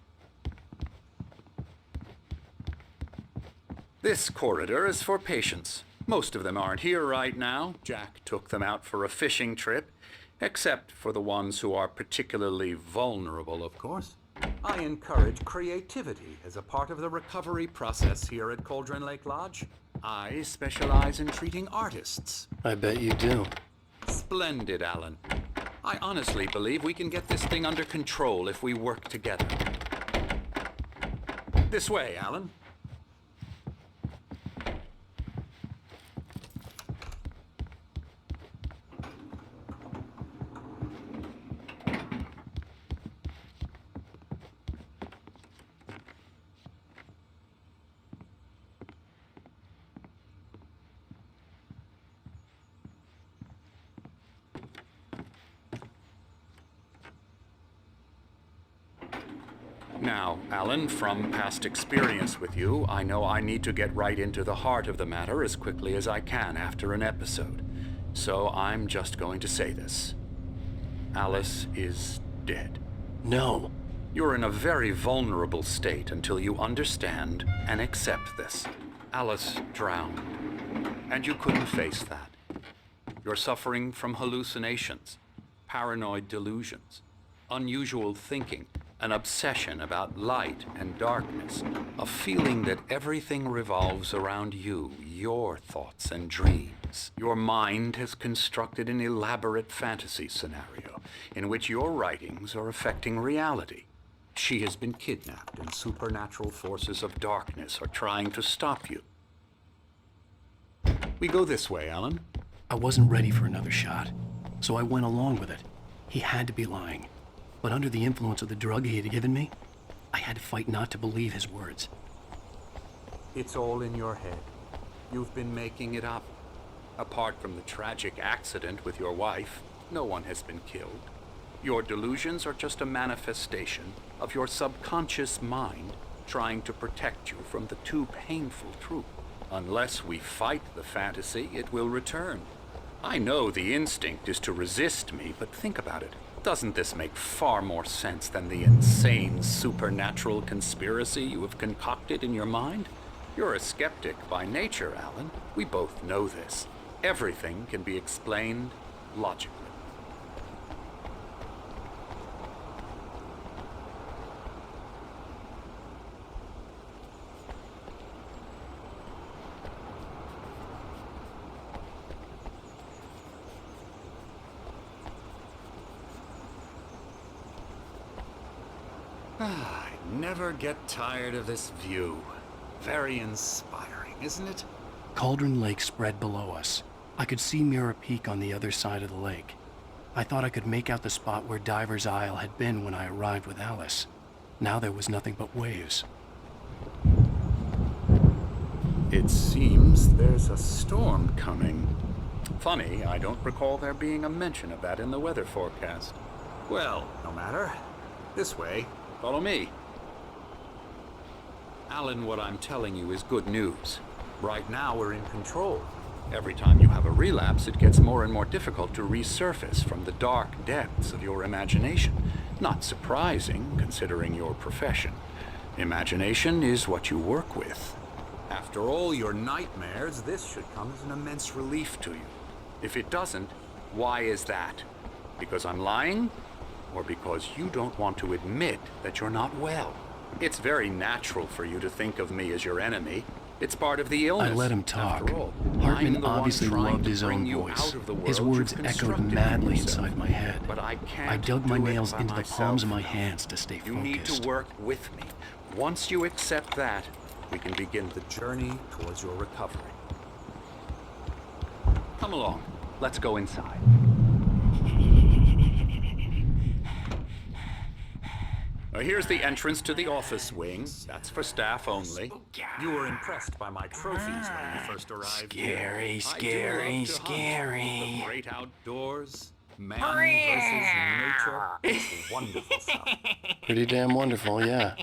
This corridor is for patients. Most of them aren't here right now. Jack took them out for a fishing trip, except for the ones who are particularly vulnerable, of course. I encourage creativity as a part of the recovery process here at Cauldron Lake Lodge. I specialize in treating artists. I bet you do. Splendid, Alan. I honestly believe we can get this thing under control if we work together. This way, Alan. Now, Alan, from past experience with you, I know I need to get right into the heart of the matter as quickly as I can after an episode. So I'm just going to say this. Alice is dead. No. You're in a very vulnerable state until you understand and accept this. Alice drowned, and you couldn't face that. You're suffering from hallucinations, paranoid delusions, unusual thinking, an obsession about light and darkness, a feeling that everything revolves around you, your thoughts and dreams. Your mind has constructed an elaborate fantasy scenario in which your writings are affecting reality. She has been kidnapped, and supernatural forces of darkness are trying to stop you. We go this way, Alan. I wasn't ready for another shot, so I went along with it. He had to be lying. But under the influence of the drug he had given me, I had to fight not to believe his words. It's all in your head. You've been making it up. Apart from the tragic accident with your wife, no one has been killed. Your delusions are just a manifestation of your subconscious mind trying to protect you from the too painful truth. Unless we fight the fantasy, it will return. I know the instinct is to resist me, but think about it. Doesn't this make far more sense than the insane supernatural conspiracy you have concocted in your mind? You're a skeptic by nature, Alan. We both know this. Everything can be explained logically. I never get tired of this view. Very inspiring, isn't it? Cauldron Lake spread below us. I could see Mirror Peak on the other side of the lake. I thought I could make out the spot where Diver's Isle had been when I arrived with Alice. Now there was nothing but waves. It seems there's a storm coming. Funny, I don't recall there being a mention of that in the weather forecast. Well, no matter. This way. Follow me. Alan, what I'm telling you is good news. Right now, we're in control. Every time you have a relapse, it gets more and more difficult to resurface from the dark depths of your imagination. Not surprising, considering your profession. Imagination is what you work with. After all your nightmares, this should come as an immense relief to you. If it doesn't, why is that? Because I'm lying? Or because you don't want to admit that you're not well? It's very natural for you to think of me as your enemy. It's part of the illness. I let him talk. After all, Hartman obviously loved his own voice. His words echoed madly inside my head. But I can't I dug my do it nails by into the myself. palms of my hands to stay You focused. need to work with me. Once you accept that, we can begin the journey towards your recovery. Come along. Let's go inside. Here's the entrance to the office wing. That's for staff only. You were impressed by my trophies when you first arrived. Scary, I scary, do love to hunt. scary. The great outdoors, man versus nature. It's wonderful stuff. Pretty damn wonderful, yeah.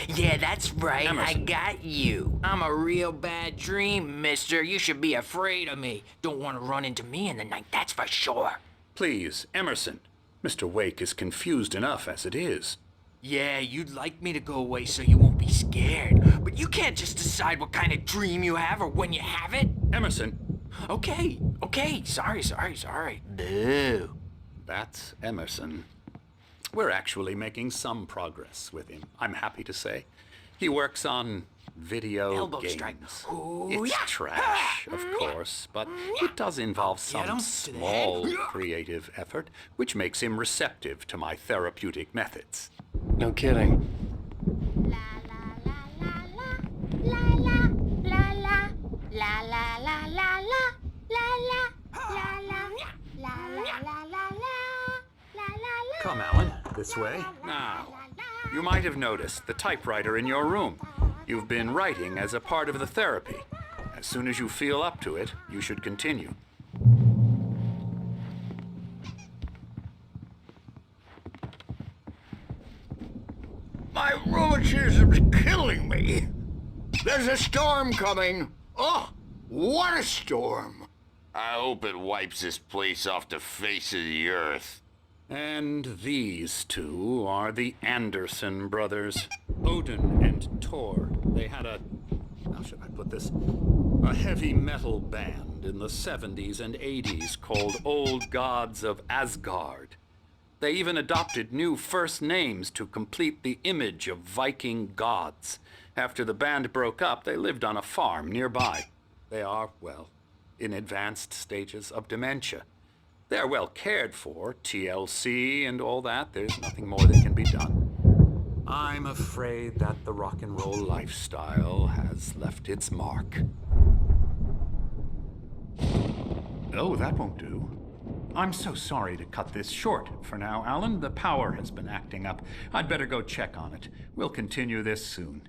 Yeah, that's That's right, I got you. I'm a real bad dream, mister. You should be afraid of me. Don't want to run into me in the night, that's for sure. Please, Emerson. Mr. Wake is confused enough as it is. Yeah, you'd like me to go away so you won't be scared. But you can't just decide what kind of dream you have or when you have it. Emerson. Okay. Sorry. Boo. That's Emerson. We're actually making some progress with him, I'm happy to say. He works on video Elbow games. strike. Ooh, It's yeah. trash, of course, but it does involve some small creative effort, which makes him receptive to my therapeutic methods. No kidding. Come, Alan, this way. Now, you might have noticed the typewriter in your room. You've been writing as a part of the therapy. As soon as you feel up to it, you should continue. My rheumatism's killing me. There's a storm coming. Oh, what a storm. I hope it wipes this place off the face of the earth. And these two are the Anderson brothers, Odin and Tor. They had how should I put this? A heavy metal band in the 70s and 80s called Old Gods of Asgard. They even adopted new first names to complete the image of Viking gods. After the band broke up, they lived on a farm nearby. They are, well, in advanced stages of dementia. They're well cared for, TLC and all that. There's nothing more that can be done. I'm afraid that the rock and roll lifestyle has left its mark. Oh, that won't do. I'm so sorry to cut this short for now, Alan. The power has been acting up. I'd better go check on it. We'll continue this soon.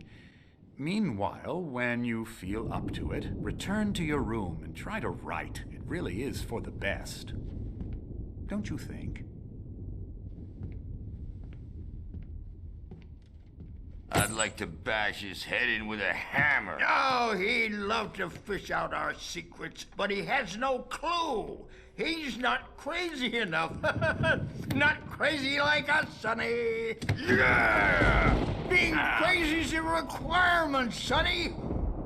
Meanwhile, when you feel up to it, return to your room and try to write. It really is for the best. Don't you think? I'd like to bash his head in with a hammer. Oh, he'd love to fish out our secrets, but he has no clue. He's not crazy enough. Not crazy like us, Sonny. Yeah! Being crazy's a requirement, Sonny.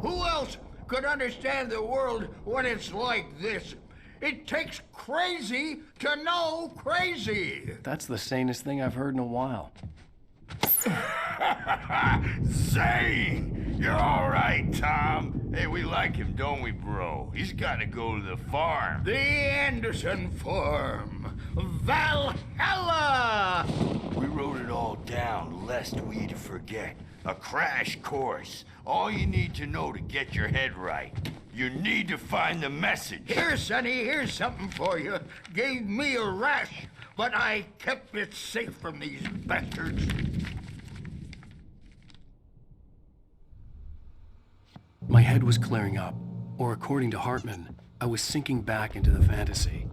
Who else could understand the world when it's like this? It takes crazy to know crazy. That's the sanest thing I've heard in a while. Zane! You're all right, Tom. Hey, we like him, don't we, bro? He's got to go to the farm. The Anderson farm. Valhalla! We wrote it all down, lest we forget. A crash course. All you need to know to get your head right. You need to find the message. Here, Sonny, here's something for you. Gave me a rash, but I kept it safe from these bastards. My head was clearing up, or according to Hartman, I was sinking back into the fantasy.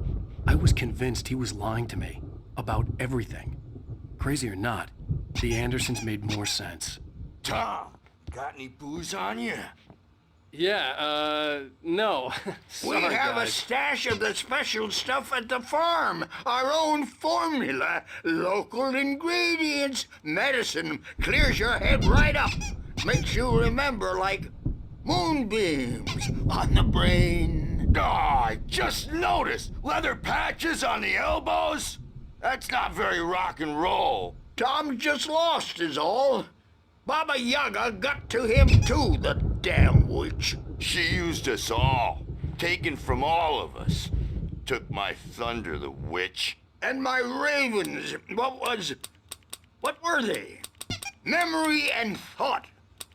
I was convinced he was lying to me about everything. Crazy or not, the Andersons made more sense. Tom, got any booze on you? Yeah, no. We have a stash of the special stuff at the farm. Our own formula. Local ingredients. Medicine clears your head right up. Makes you remember like moonbeams on the brain. Oh, I just noticed. Leather patches on the elbows? That's not very rock and roll. Tom just lost is all. Baba Yaga got to him too, the damn witch. She used us all. Taken from all of us. Took my thunder, the witch. And my ravens. What were they? Memory and thought,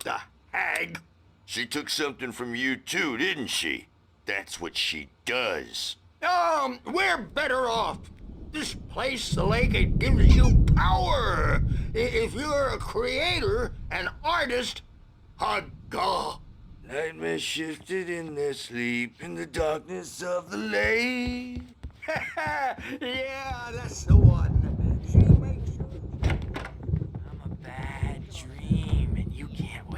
the hag. She took something from you too, didn't she? That's what she does. We're better off. This place, the lake, it gives you power. If you're a creator, an artist, haga. Nightmares shifted in their sleep in the darkness of the lake. Yeah, that's the one. She makes I'm a bad dream, and you can't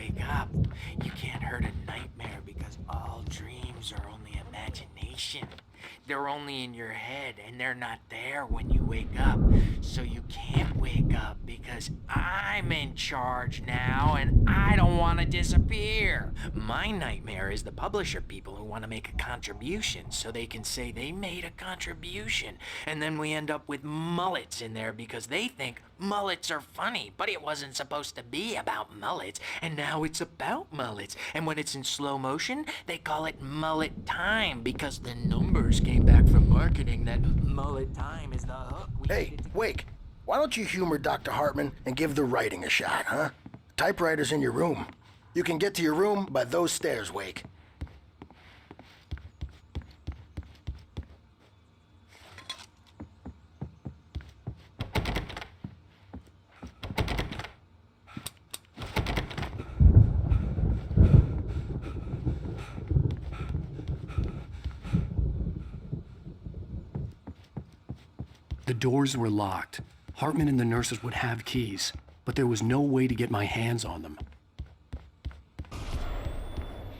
they're only in your head, and they're not there when you wake up. So you can't wake up because I'm in charge now, and I don't want to disappear. My nightmare is the publisher people who want to make a contribution so they can say they made a contribution, and then we end up with mullets in there because they think mullets are funny, but it wasn't supposed to be about mullets, and now it's about mullets. And when it's in slow motion, they call it mullet time because the numbers came back from marketing that mullet time is the hook. Hey, Wake, why don't you humor Dr. Hartman and give the writing a shot, huh? Typewriter's in your room. You can get to your room by those stairs, Wake. The doors were locked. Hartman and the nurses would have keys, but there was no way to get my hands on them.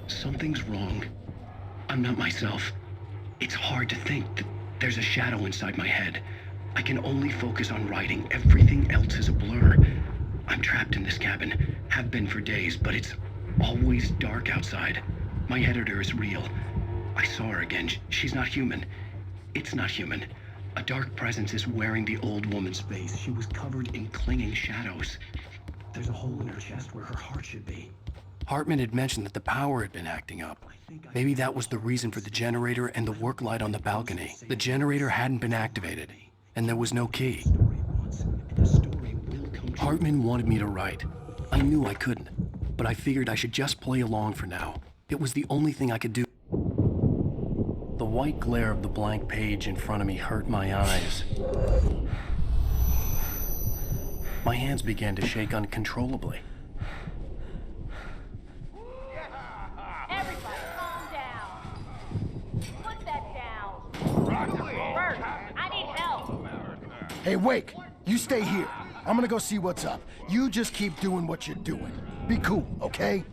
Something's wrong. I'm not myself. It's hard to think that there's a shadow inside my head. I can only focus on writing. Everything else is a blur. I'm trapped in this cabin. Have been for days, but it's always dark outside. My editor is real. I saw her again. She's not human. It's not human. A dark presence is wearing the old woman's face. She was covered in clinging shadows. There's a hole in her chest where her heart should be. Hartman had mentioned that the power had been acting up. Maybe that was the reason for the generator and the work light on the balcony. The generator hadn't been activated, and there was no key. Hartman wanted me to write. I knew I couldn't, but I figured I should just play along for now. It was the only thing I could do. The white glare of the blank page in front of me hurt my eyes. My hands began to shake uncontrollably. Everybody, calm down. Put that down. Bert, I need help. Hey, Wake, you stay here. I'm gonna go see what's up. You just keep doing what you're doing. Be cool, okay?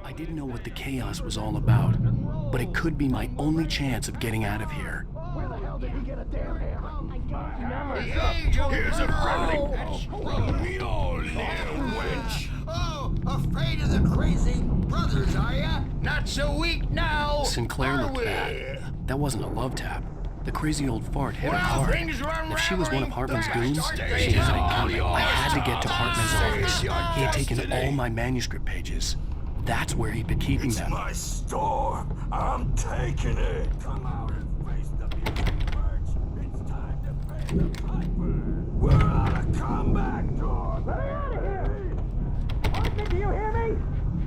I didn't know what the chaos was all about, but it could be my only chance of getting out of here. Where the hell did he get a damn hammer? Here's a friendly wench. Oh, afraid of the crazy brothers, are ya? Not so weak now. Sinclair are looked we? bad. That wasn't a love tap. The crazy old fart hit her Well, hard. things run If she was one of Hartman's rattling, goons, the she had it all coming. I had to get to Hartman's office. Save your He had taken destiny. all my manuscript pages. That's where he'd been keeping them. My store. I'm taking it. Come out and face the music merch. It's time to pay the piper. We're on a comeback tour. Get out of here! Austin, do you hear me?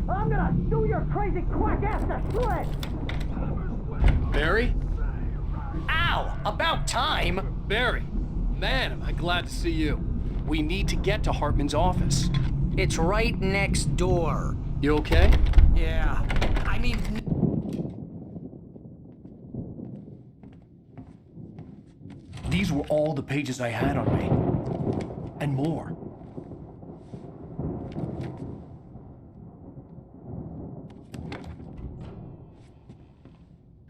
I'm gonna shoot your crazy quack ass to shreds! Barry? Ow! About time! Barry! Man, am I glad to see you. We need to get to Hartman's office. It's right next door. You okay? Yeah. I mean... These were all the pages I had on me. And more.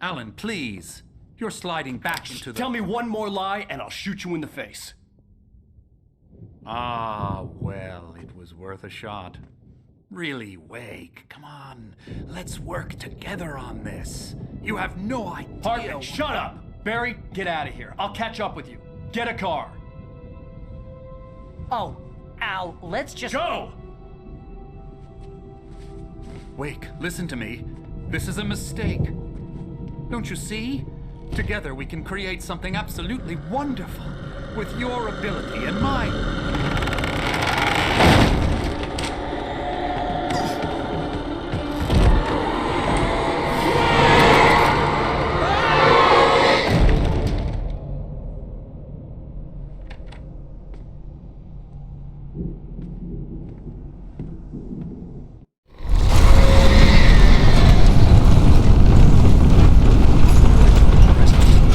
Alan, please. You're sliding back into the... Tell me one more lie and I'll shoot you in the face. Ah, well, it was worth a shot. Really, Wake, come on. Let's work together on this. You have no idea... Hartman, shut up! Barry, get out of here. I'll catch up with you. Get a car. Oh, Al, let's just... Go! Wake, listen to me. This is a mistake. Don't you see? Together we can create something absolutely wonderful. With your ability and mine.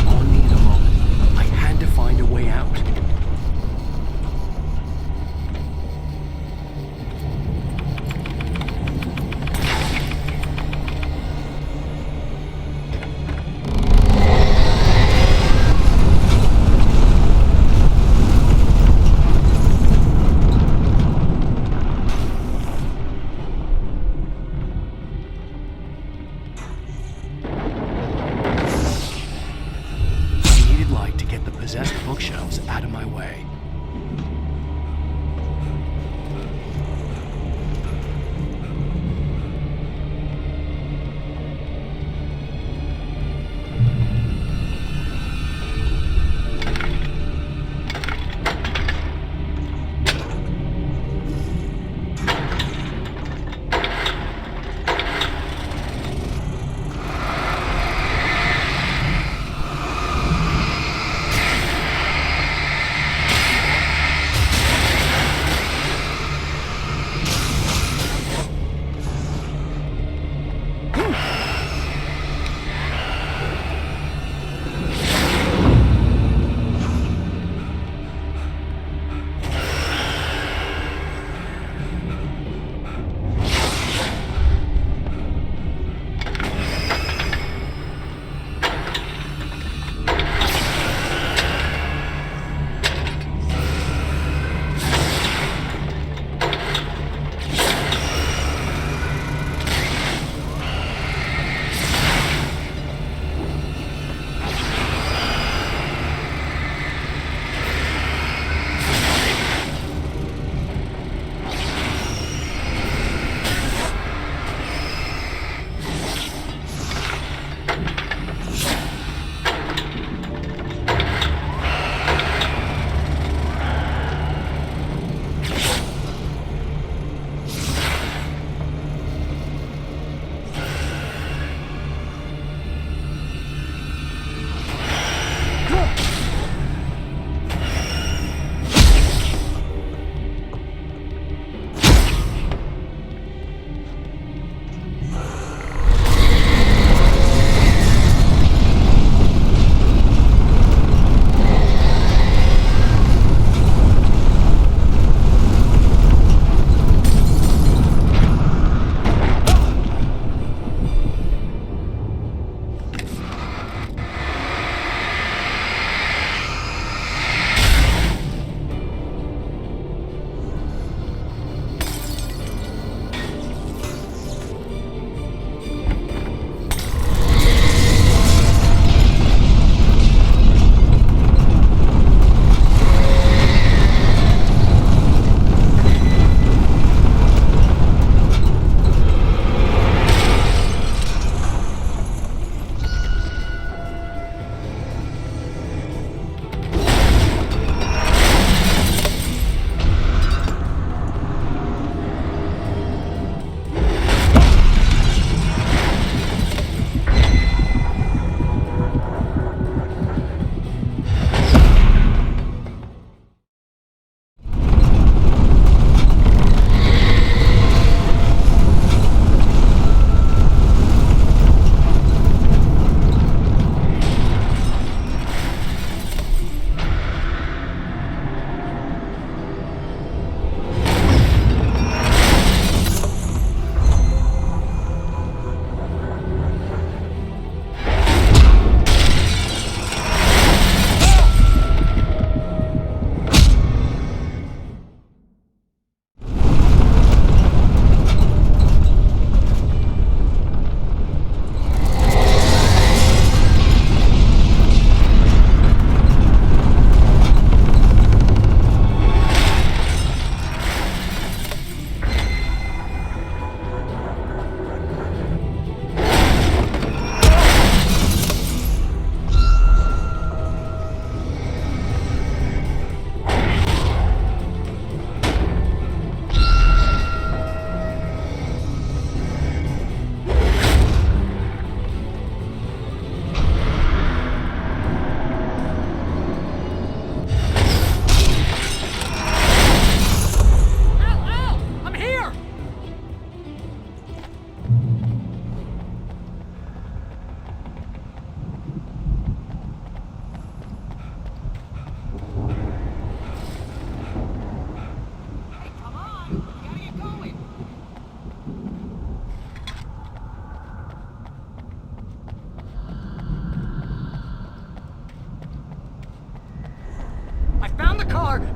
On me in a moment. I had to find a way out. possessed bookshelves out of my way.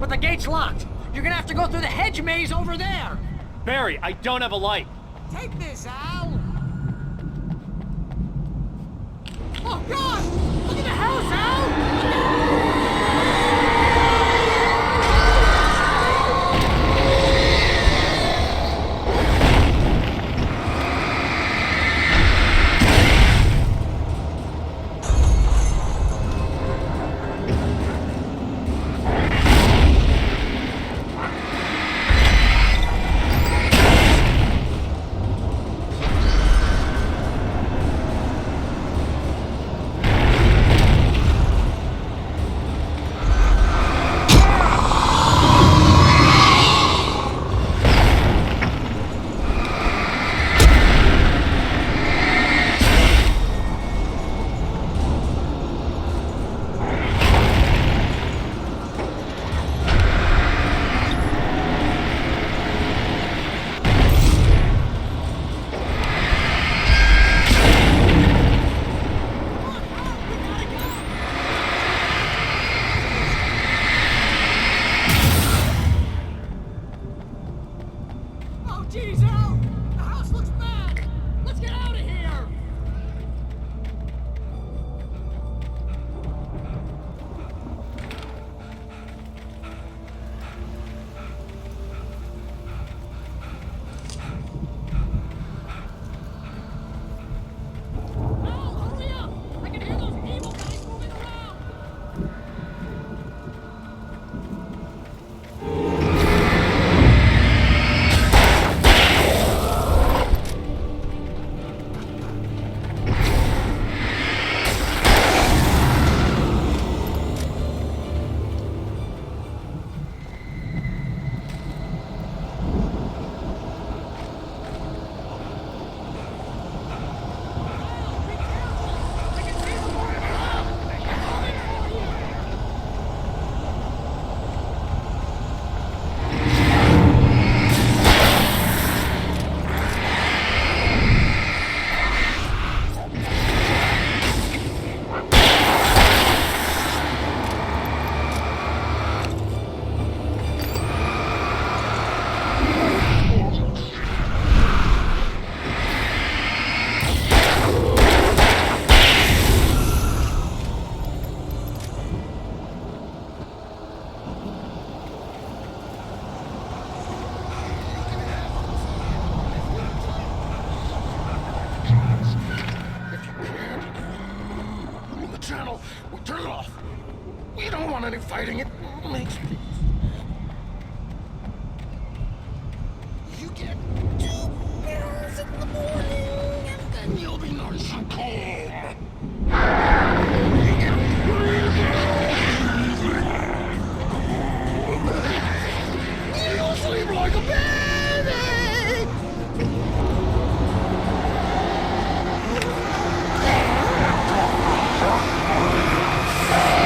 but the gate's locked. You're gonna have to go through the hedge maze over there. Barry, I don't have a light. Take this, Al! Oh, God! Look at the house, Al! Turn it off. We don't want any fighting. It makes me... You get 2 pills in the morning, and then you'll be nice and calm. You'll sleep like a baby!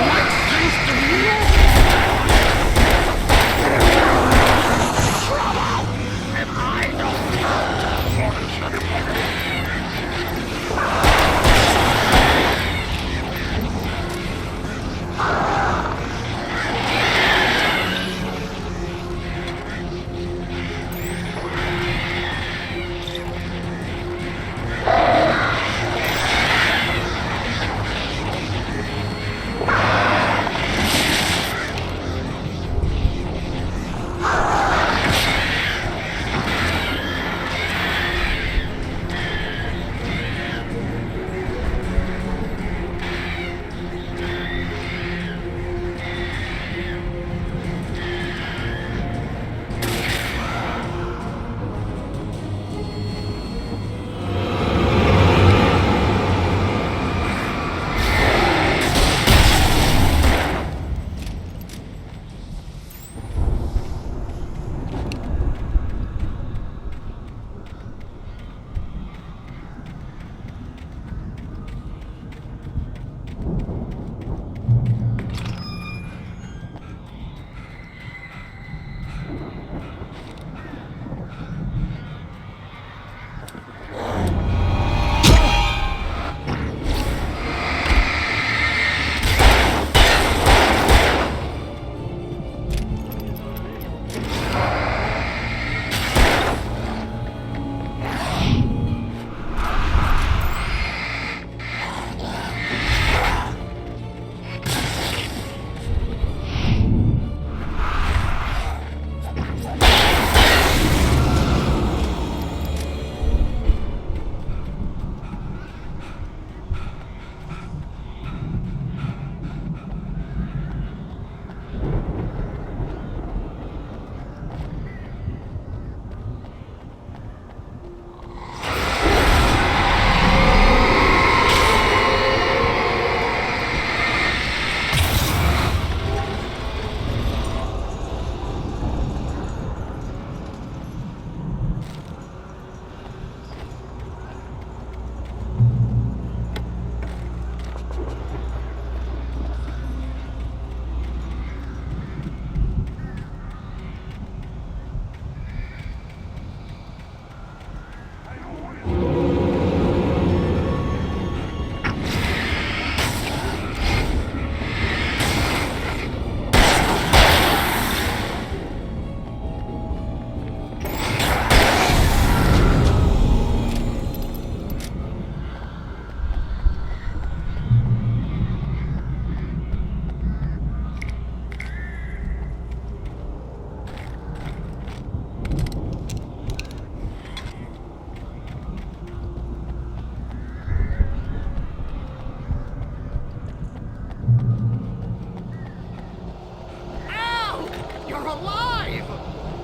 What seems to be trouble, and I don't have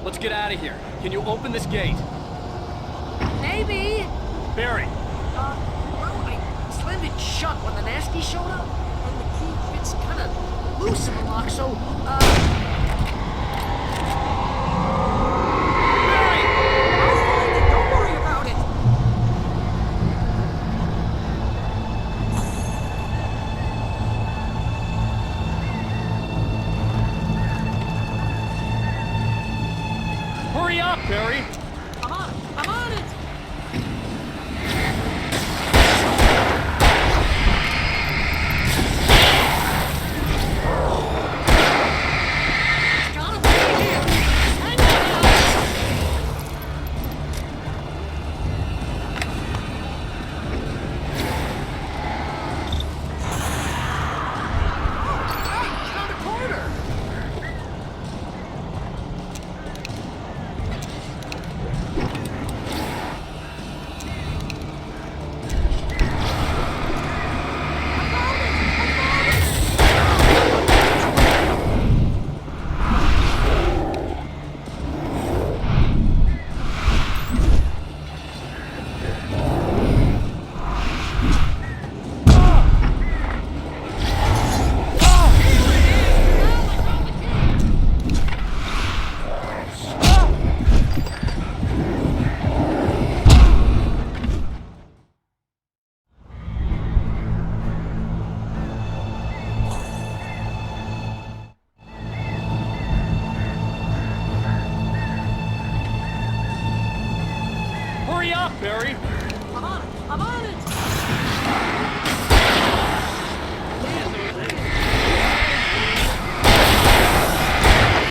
Let's get out of here. Can you open this gate? Maybe. Barry. Well, I slammed it shut when the nasty showed up, and the key fits kind of loose in the lock, so, Barry! I'll find it, don't worry about it! Hurry up, Barry! I'm on it! Hurry up, Barry! I'm on it! I'm on it!